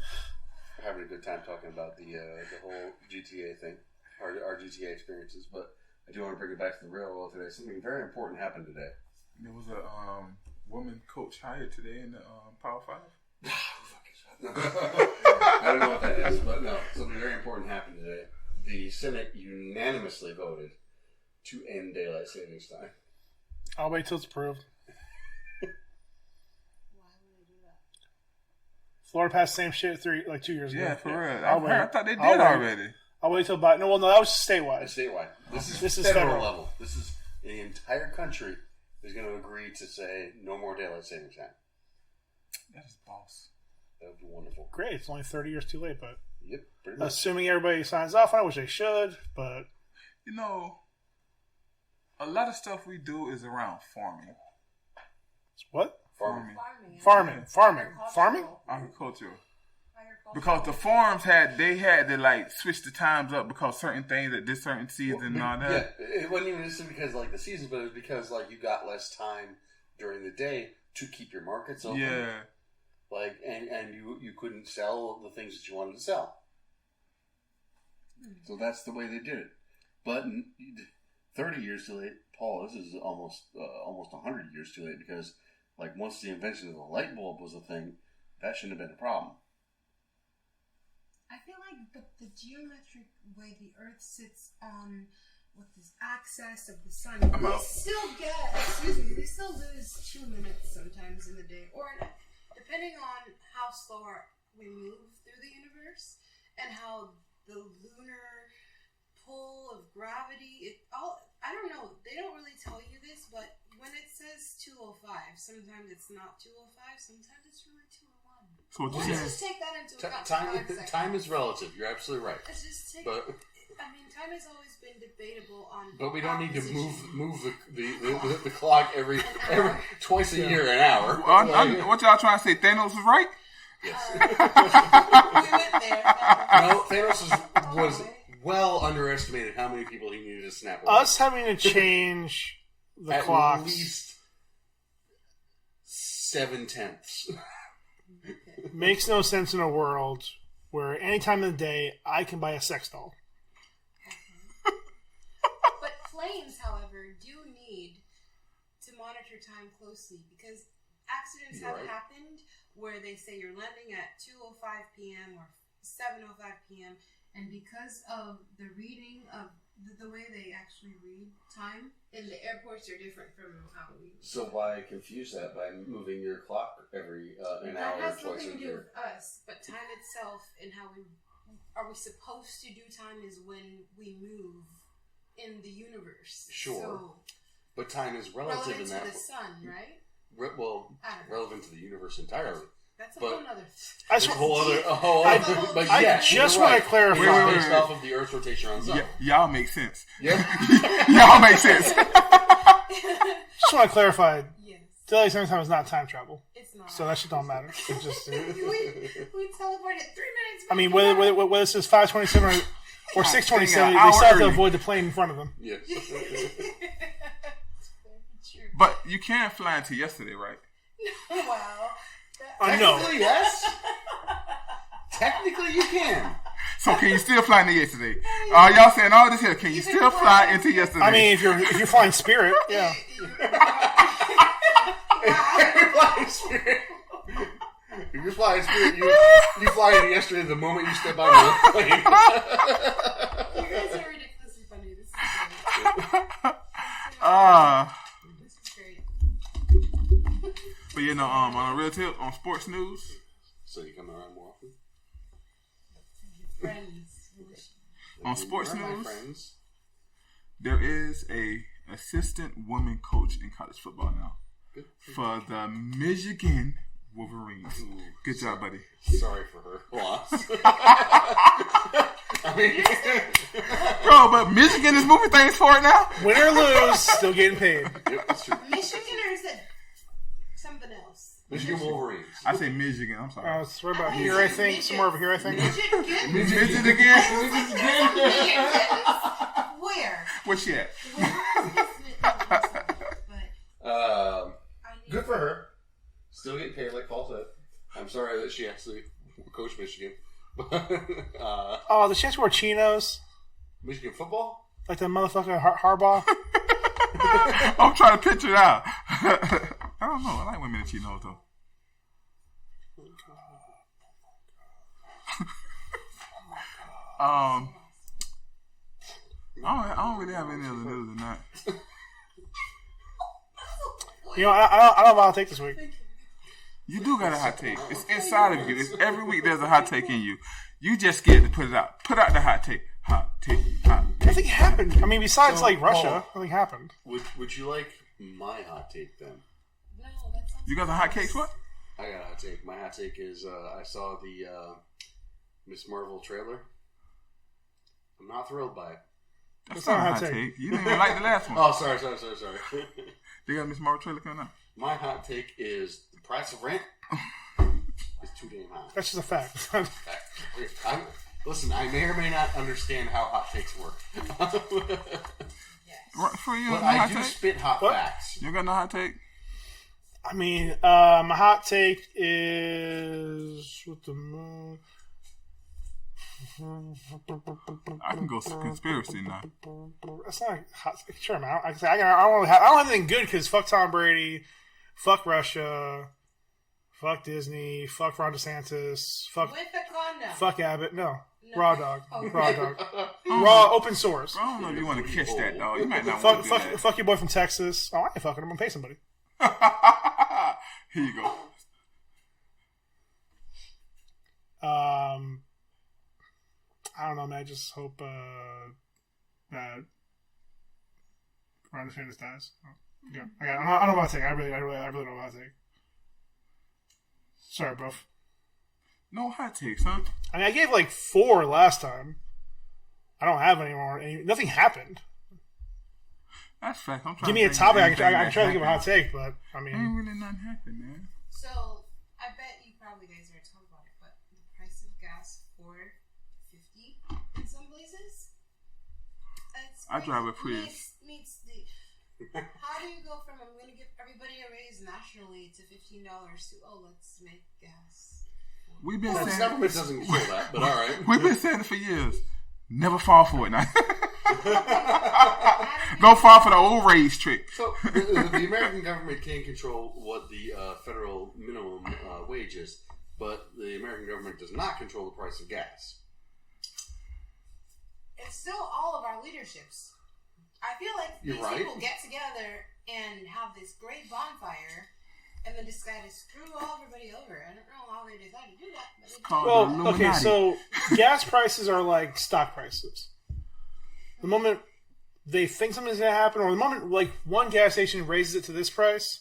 having a good time talking about the whole GTA thing, our GTA experiences. But I do want to bring it back to the real world today. Something very important happened today. There was a woman coach hired today in the Power 5. I don't know what that is, but no, something very important happened today. The Senate unanimously voted to end daylight savings time. I'll wait till it's approved. Why would they do that? Florida passed the same shit 2 years ago. Yeah, for real. I'll wait. I thought they did I'll wait. already. I'll wait till about. No, that was statewide. It's statewide. This is federal federal level. This is the entire country is going to agree to say no more daylight savings time. That is boss. That would be wonderful. Great. It's only 30 years too late, but Yep, pretty much. assuming everybody signs off on it, which they should, but You know, a lot of stuff we do is around farming. what? Farming. Farming? Agriculture. Because the farms had to like switch the times up because certain things at this certain season and all that. Yeah, it wasn't even just because like the season, but it was because like you got less time during the day to keep your markets open. Yeah. Like and you couldn't sell the things that you wanted to sell. So that's the way they did it. But 30 years too late, Paul. This is almost 100 years too late because like once the invention of the light bulb was a thing, that shouldn't have been a problem. I feel like the geometric way the Earth sits on with this axis of the sun, we still lose 2 minutes sometimes in the day, or depending on how slow we move through the universe and how the lunar pull of gravity. I don't know. They don't really tell you this, but when it says 205, sometimes it's not 205. Sometimes it's really 201. So what you Let's saying? just take that into account. for 5 seconds. Time is relative. You're absolutely right. Let's just take. But Time has always been debatable on. But we don't need to opposition. move the clock every twice a year, an hour. What y'all trying to say? Thanos was right? Yes. We went there. No, Thanos was well underestimated how many people he needed to snap away. Us having to change the At clocks. least 7/10. Makes no sense in a world where any time of the day I can buy a sex doll. But planes, however, do need to monitor time closely because accidents have happened where they say you're landing at 2:05 p.m. or 7:05 p.m. and because of the reading of the way they actually read time, And the airports are different from how we. So why confuse that by moving your clock every an that hour has or twice nothing a to do year? with us. But time itself and how we supposed to do time is when we move in the universe. Sure. So, But time is relative relevant in to that. the sun, right? I don't know. Relevant to the universe entirely. That's a But- whole nother. It's a whole other. But I yes, just you're want right. to clarify. It's based off of the Earth's rotation on the sun. Y'all make sense. Yeah. Y'all make sense. Just want to clarify. Yes, Daylight savings time is not time travel, it's not. so that shit don't matter. It just, we teleported 3 minutes. I mean, whether this is 5:27 or 6:27, An they hour still have to early. avoid the plane in front of them. Yes. But you can fly into yesterday, right? Wow. No. Technically, yes. Technically, you can. So can you still fly into yesterday? Y'all saying all this here? Can you still fly into yesterday? I mean, if you're flying Spirit, yeah. You're flying Spirit. If you're flying Spirit, you fly in yesterday the moment you step out of the plane. You guys are ridiculously funny. This is great. This is great. But you know, on a real tip, on sports news, So you come around more often? Friends. on sports You're my news, friends. there is a assistant woman coach in college football now for the Michigan Wolverines. Ooh, Good job, buddy. Sorry for her loss. I mean, Bro, but Michigan is moving things forward now. Win or lose, still getting paid. yep, that's true. Michigan or is it something else? Michigan Wolverines. I say Michigan. I'm sorry. It's right about here, I think. Somewhere over here, I think. Michigan? Michigan again? Where? Where's she at? Good for her. Still getting paid, like Paul said. I'm sorry that she actually coached Michigan. Oh, the chance to wear chinos, Michigan football? like the motherfucker Harbaugh. I'm trying to picture it out. I don't know. I like women in chinos though. I don't really have any other news than that. You know, I don't have a hot take this week. You do got a hot take. It's inside of you. It's every week there's a hot take in you. You just scared to put it out. Put out the hot take. Hot take. Hot take. Nothing happened. I mean, besides So, Russia, Paul, nothing happened. Would you like my hot take then? No, that sounds You got the hot cakes? What? I got a hot take. My hot take is I saw the Miss Marvel trailer. I'm not thrilled by it. That's not a hot take. You didn't even like the last one. Oh, sorry. You got Miss Marvel trailer coming out. My hot take is the price of rent is too damn high. That's just a fact. Listen, I may or may not understand how hot takes work. For you, But no I hot do take? spit hot What? facts. You got no hot take? I mean, my hot take is with the moon. I can go conspiracy now. That's not a hot. Sure, man. I don't have anything good because fuck Tom Brady, fuck Russia, fuck Disney, fuck Ron DeSantis, fuck with the condom. fuck Abbott. No, raw dog, Oh. raw dog, raw open source. I don't know if you want to catch that, dog. You might not want to do that. Fuck your boy from Texas. Oh, I ain't fucking him. I'm gonna pay somebody. Here you go. I don't know, man. I just hope that Ron DeSantis dies. Yeah, I don't know what to take. I really don't know what to take. Sorry, bro. No hot takes, huh? I mean, I gave like 4 last time. I don't have any more. Nothing happened. That's fact. I'm trying Give me a to think topic. of I can anything try to that give a hot happened. take, but I mean, Ain't really nothing happened, man. So I bet you probably guys already talked about it, but the price of gas $4.50 in some places. That's I drive a Prius. Meets the. How do you go from I'm going to give everybody a raise nationally to $15 to let's make gas? We've been The saying government doesn't control that, but all right. we've been saying it for years. Never fall for it now. Don't fall for the old raise trick. So the American government can control what the federal minimum wage is, but the American government does not control the price of gas. It's still all of our leaderships. I feel like You're these right. people get together and have this great bonfire and then decide to screw everybody over. I don't know how they decide to do that. But they do. Called well, the okay. Illuminati. So gas prices are like stock prices. The moment they think something's gonna happen, or the moment like one gas station raises it to this price,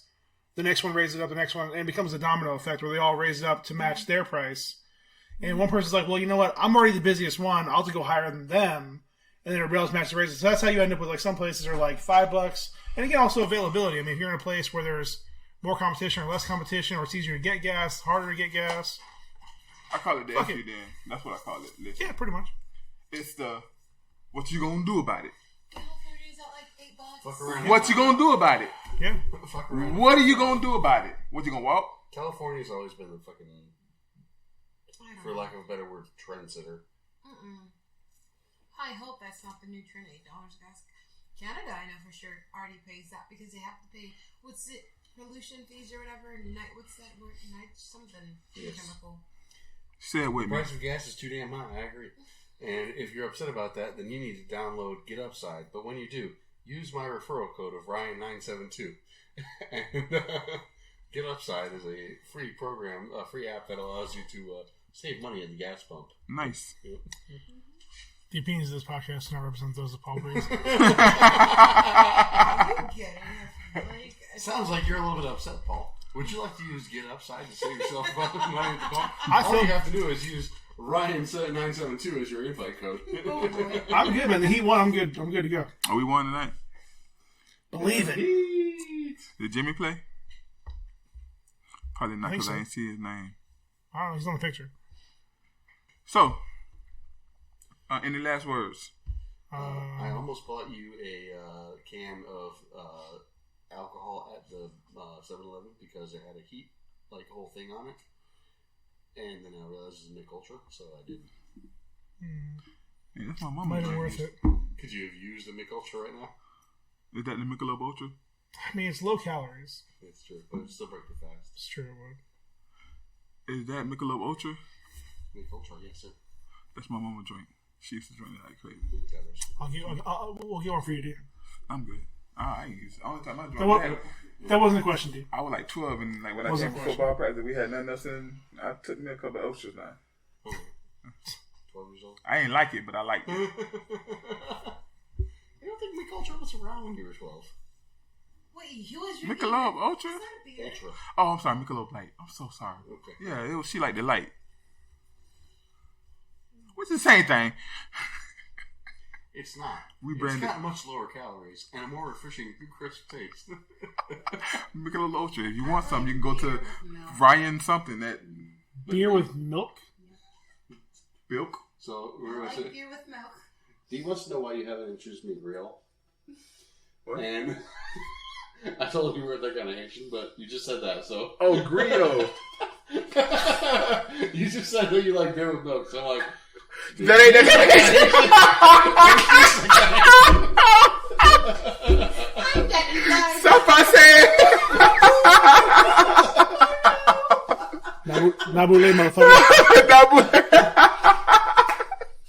the next one raises it up, the next one, and it becomes a domino effect where they all raise it up to match their price. And one person's like, well, you know what? I'm already the busiest one. I'll have to go higher than them. And then everybody else matches the raises. So that's how you end up with like some places are like $5. And again, also availability. I mean, if you're in a place where there's more competition or less competition, or it's easier to get gas, harder to get gas. I call it the Fuck SU it. then. That's what I call it. Listen. Yeah, pretty much. It's the what you gonna do about it? California's at like $8. Fuck around. What you gonna do about it? Yeah. Fuck around. What are you gonna do about it? What you gonna walk? California's always been the fucking, I don't for know. lack of a better word, trendsetter. I hope that's not the new trend. $8 gas. Canada, I know for sure, already pays that because they have to pay what's it, pollution fees or whatever. What's that word? Night something Yes. chemical. Say it with The me. price of gas is too damn high. I agree. And if you're upset about that, then you need to download Get Upside. But when you do, use my referral code of Ryan972. And Get Upside is a free program, a free app that allows you to save money at the gas pump. Nice. The opinions of this podcast do not represent those of Paul Breeze. Are you kidding? Like, Sounds like you're a little bit upset, Paul. Would you like to use Get Upside to save yourself money at the pump? All you have to do is use Ryan972 as your invite code. I'm good, man. The Heat won. I'm good. I'm good to go. Are we won tonight? Believe it. Did Jimmy play? Probably not I think because I so. ain't see his name. I don't know. He's on the picture. So, any last words? I almost bought you a can of alcohol at the 7-Eleven because it had a heat like whole thing on it, and then I realized it was Mick Ultra, so I didn't. Hey, that's my mama. Might have been drink. worth it. Could you have used the Mick Ultra right now? Is that the Michelob Ultra? I mean, it's low calories. It's true, but it's still break too fast. It's true. It would. Is that Michelob Ultra? Mick Ultra, yes sir. That's my mama drink. She used to drink it like crazy. We'll get one for you, dude. I'm good. I ain't used. Only time I drank that wasn't a question, dude. I was like 12, and like when I came from football practice, we had nothing else in. I took me a couple of ultras now. 12 years old. I ain't like it, but I liked it. You don't think Michelob was around when you were 12? Wait, you was drinking Michelob Ultra? Ultra. Oh, I'm sorry, Michelob Light. I'm so sorry. Okay. Yeah, it was. She liked the light, which is the same thing. It's not. It's got much lower calories and a more refreshing, crisp taste. Michelob Ultra. If you want something, you can go to Ryan something that beer with milk. Milk. So I like beer with milk. He wants to know why you haven't introduced me to Grill. What? And I told him you were that kind of Haitian, but you just said that, so. Oh, Griot. You just said that you like beer with milk, so I'm like. That ain't that Stop saying. Nabule, motherfucker.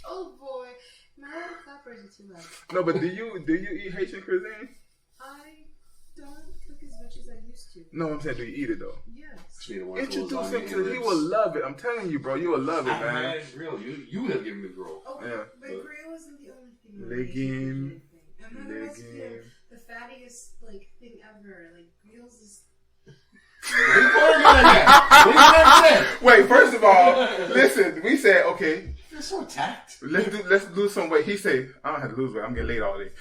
Oh boy, my little peppers are too much. No, but do you eat Haitian cuisine? I don't cook as much as I used to. No, I'm saying, do you eat it though? Yes. Introduce him to it. He will love it. I'm telling you, bro. You will love it, man. Grill. You have given me Grill. Okay, Yeah. but grill wasn't the only thing. Legume. And then there was the fattiest thing ever. Like grills is. Wait, first of all, listen. We said okay. You're so attacked. Let's lose some weight. He said, I don't have to lose weight. I'm getting late all day.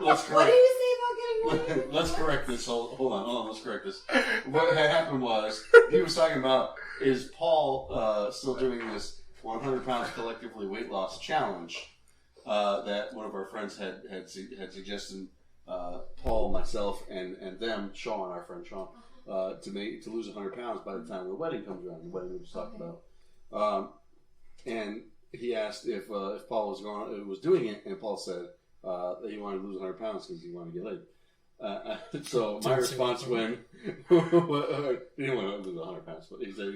Let's What did you say about getting late? Let's correct this. Hold on. Let's correct this. What had happened was he was talking about is Paul still doing this 100 pounds collectively weight loss challenge that one of our friends had suggested. Paul, myself, and them, Sean, our friend Sean, to lose 100 pounds by the time the wedding comes around. The wedding we just talked about, and he asked if Paul was doing it, and Paul said that he wanted to lose 100 pounds because he wanted to get laid. So my response when he didn't want to lose 100 pounds, but he said.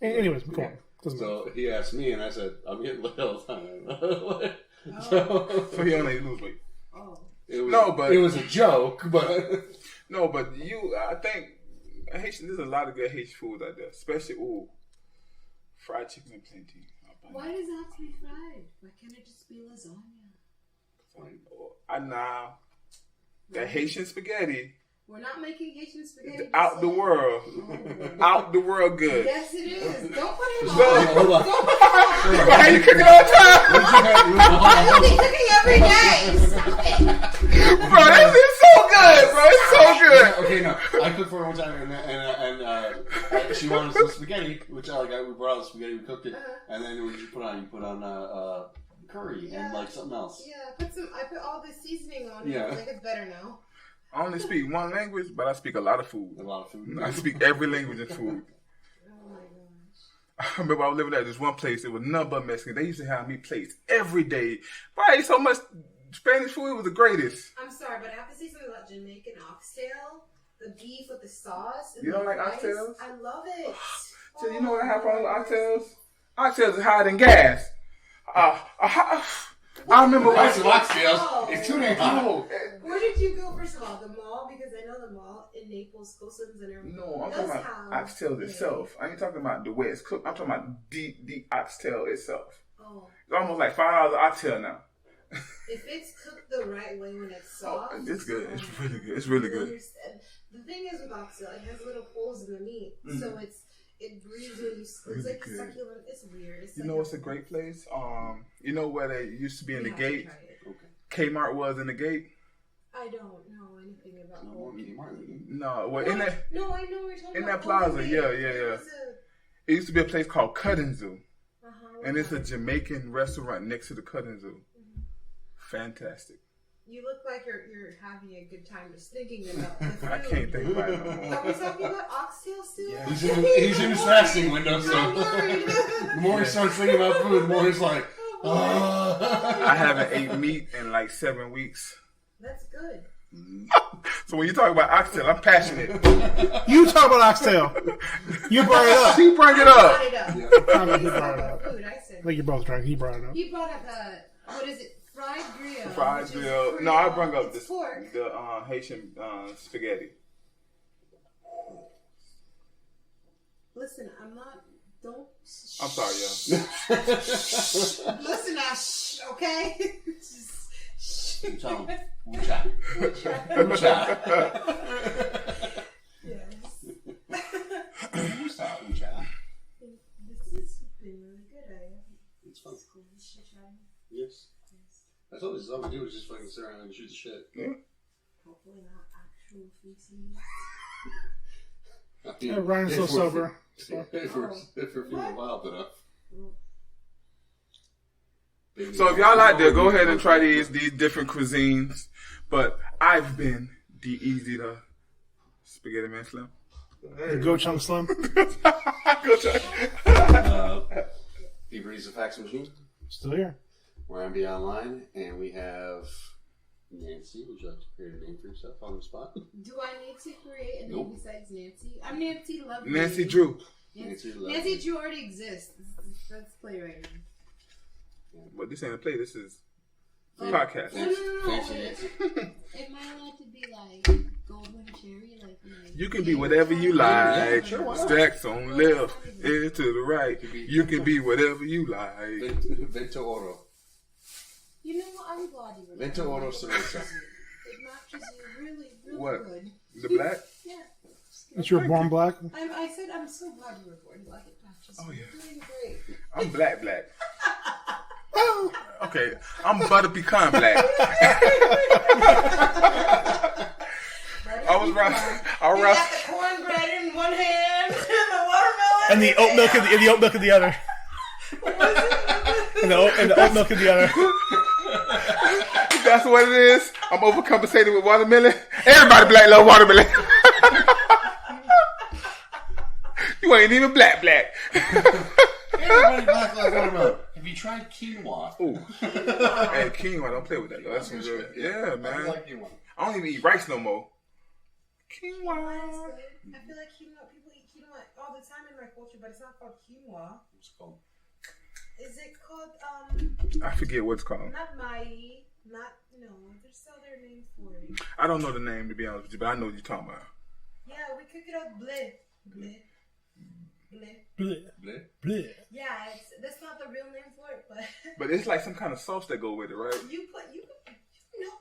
Anyways, go on. So he asked me, and I said, "I'm getting laid all the time." So he only lose weight. Oh. It was a joke, but no, but I think Haitian. There's a lot of good Haitian food out there, especially fried chicken and plenty. Why does it have to be fried? Why can't it just be lasagna? That Haitian spaghetti. We're not making Haitian spaghetti. Out the world. Out the world good. Yes, it is. Don't put it on. Hold on. How you cooking all the time? I'll be cooking every day. Stop it. Bro, this is so good, bro. It's so good. Okay, no. I cooked for her one time, and she wanted some spaghetti, which we brought out the spaghetti, we cooked it, and then what did you put on? You put on curry and something else. Yeah, I put all the seasoning on it. Yeah. It's better now. I only speak one language, but I speak a lot of food. A lot of food. I speak every language in food. Oh my gosh. I remember I was living at this one place. It was none but Mexican. They used to have me plates every day. But I ate so much Spanish food. It was the greatest. I'm sorry, but I have to say something about Jamaican oxtail. The beef with the sauce. You don't like rice. oxtails? I love it. So you know what I have problem with oxtails? Oxtails is higher than gas. I remember when oxtails. It's too damn hot. Where did you go, first of all? The mall? Because I know the mall in Naples, Cousins, and everything. No, I'm talking about oxtails itself. I ain't talking about the way it's cooked. I'm talking about deep oxtail itself. Oh. It's almost like $5 an oxtail now. If it's cooked the right way when it's soft. It's good. It's really good. It's really good. The thing is with oxtail, it has little holes in the meat. Mm-hmm. So it breathes when you it's really like good. Succulent. It's weird. It's you know what's a great place? You know where they used to be in the gate? Kmart was in the gate? I don't know anything about Kmart. No, well, in that. No, I know we're talking in about that plaza, yeah. It used to be a place called Cutting Zoo. And it's a Jamaican restaurant next to the Cutting Zoo. Mm-hmm. Fantastic. You look like you're having a good time just thinking about the food. I can't think about it no more. Are we talking about oxtail still? Yeah. He's in his fasting window, so the more he starts thinking about food, the more he's like, I haven't ate meat in like 7 weeks. That's good. So when you talk about oxtail, I'm passionate. You talk about oxtail. You brought it up. He bring it up. Brought it up. He brought it up. Food, I said. I think you're both drunk. He brought it up. He brought up what is it? Fried grill. Fried which is grill. Creole. No, I brought up It's pork. the Haitian spaghetti. Listen, I'm not. Don't. I'm sorry, y'all. Listen, okay? Ucha. Ucha. Ucha. Yes. Ucha. Ucha. This has been really good. It's fun. Cool. We should try. Yes. That's all we do is just fucking sit around and shoot the shit. Hopefully not actual feces. Yeah, Ryan's still sober. So. If we're feeling wild enough. So if y'all out there, go ahead and try these different cuisines. But I've been the easy to Spaghetti Man Slim. The Go Chum Slim. Go try. Fever Fax Machine. Still here. We're on Be Online, and we have Nancy. Would you like to create a name for yourself on the spot? Do I need to create a name besides Nancy? I'm Nancy Lovely. Nancy Drew. Nancy Lovely. Nancy Drew already exists. That's playwriting. But this ain't a play. This is a podcast. No. Fancy Nancy. Am I allowed to be like Goldwyn Cherry? Like You can be whatever you like. Yeah, sure, why not? Stacks on left, head to the right. You can be whatever you like. Vento Oro. You know what? I'm glad you were Vento Oro Cerveza. It matches you really, really What? good. The black? Yeah. It's your born black. I said I'm so glad you were born black. It matches. Oh, you. yeah. Doing great. I'm black. Okay, I'm butter pecan black. I was right. I was You right. got the cornbread in one hand and the watermelon. And the oat milk in the other. And the oat milk in the other. That's what it is. I'm overcompensating with watermelon. Everybody black love watermelon. You ain't even black. Everybody black loves watermelon. Have you tried quinoa? Ooh. Hey, quinoa, don't play with that though. That's some good. Yeah, man. I like quinoa. I don't even eat rice no more. Quinoa. I feel like quinoa. People eat quinoa all the time in my culture, but it's not called quinoa. What's it called? Is it called I forget what it's called. not mai? Not no. There's other names for it. I don't know the name to be honest with you, but I know what you're talking about. Yeah, we cook it up bleh. Bleh. Bleh? Bleh. Yeah, that's not the real name for it, but But it's like some kind of sauce that go with it, right? no,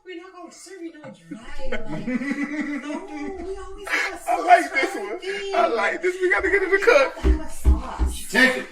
we're not gonna serve you no dry. Like, no, we always have a sauce. I like for this one. everything. I like this. We got to get it to We have cook. to have a sauce. Take it!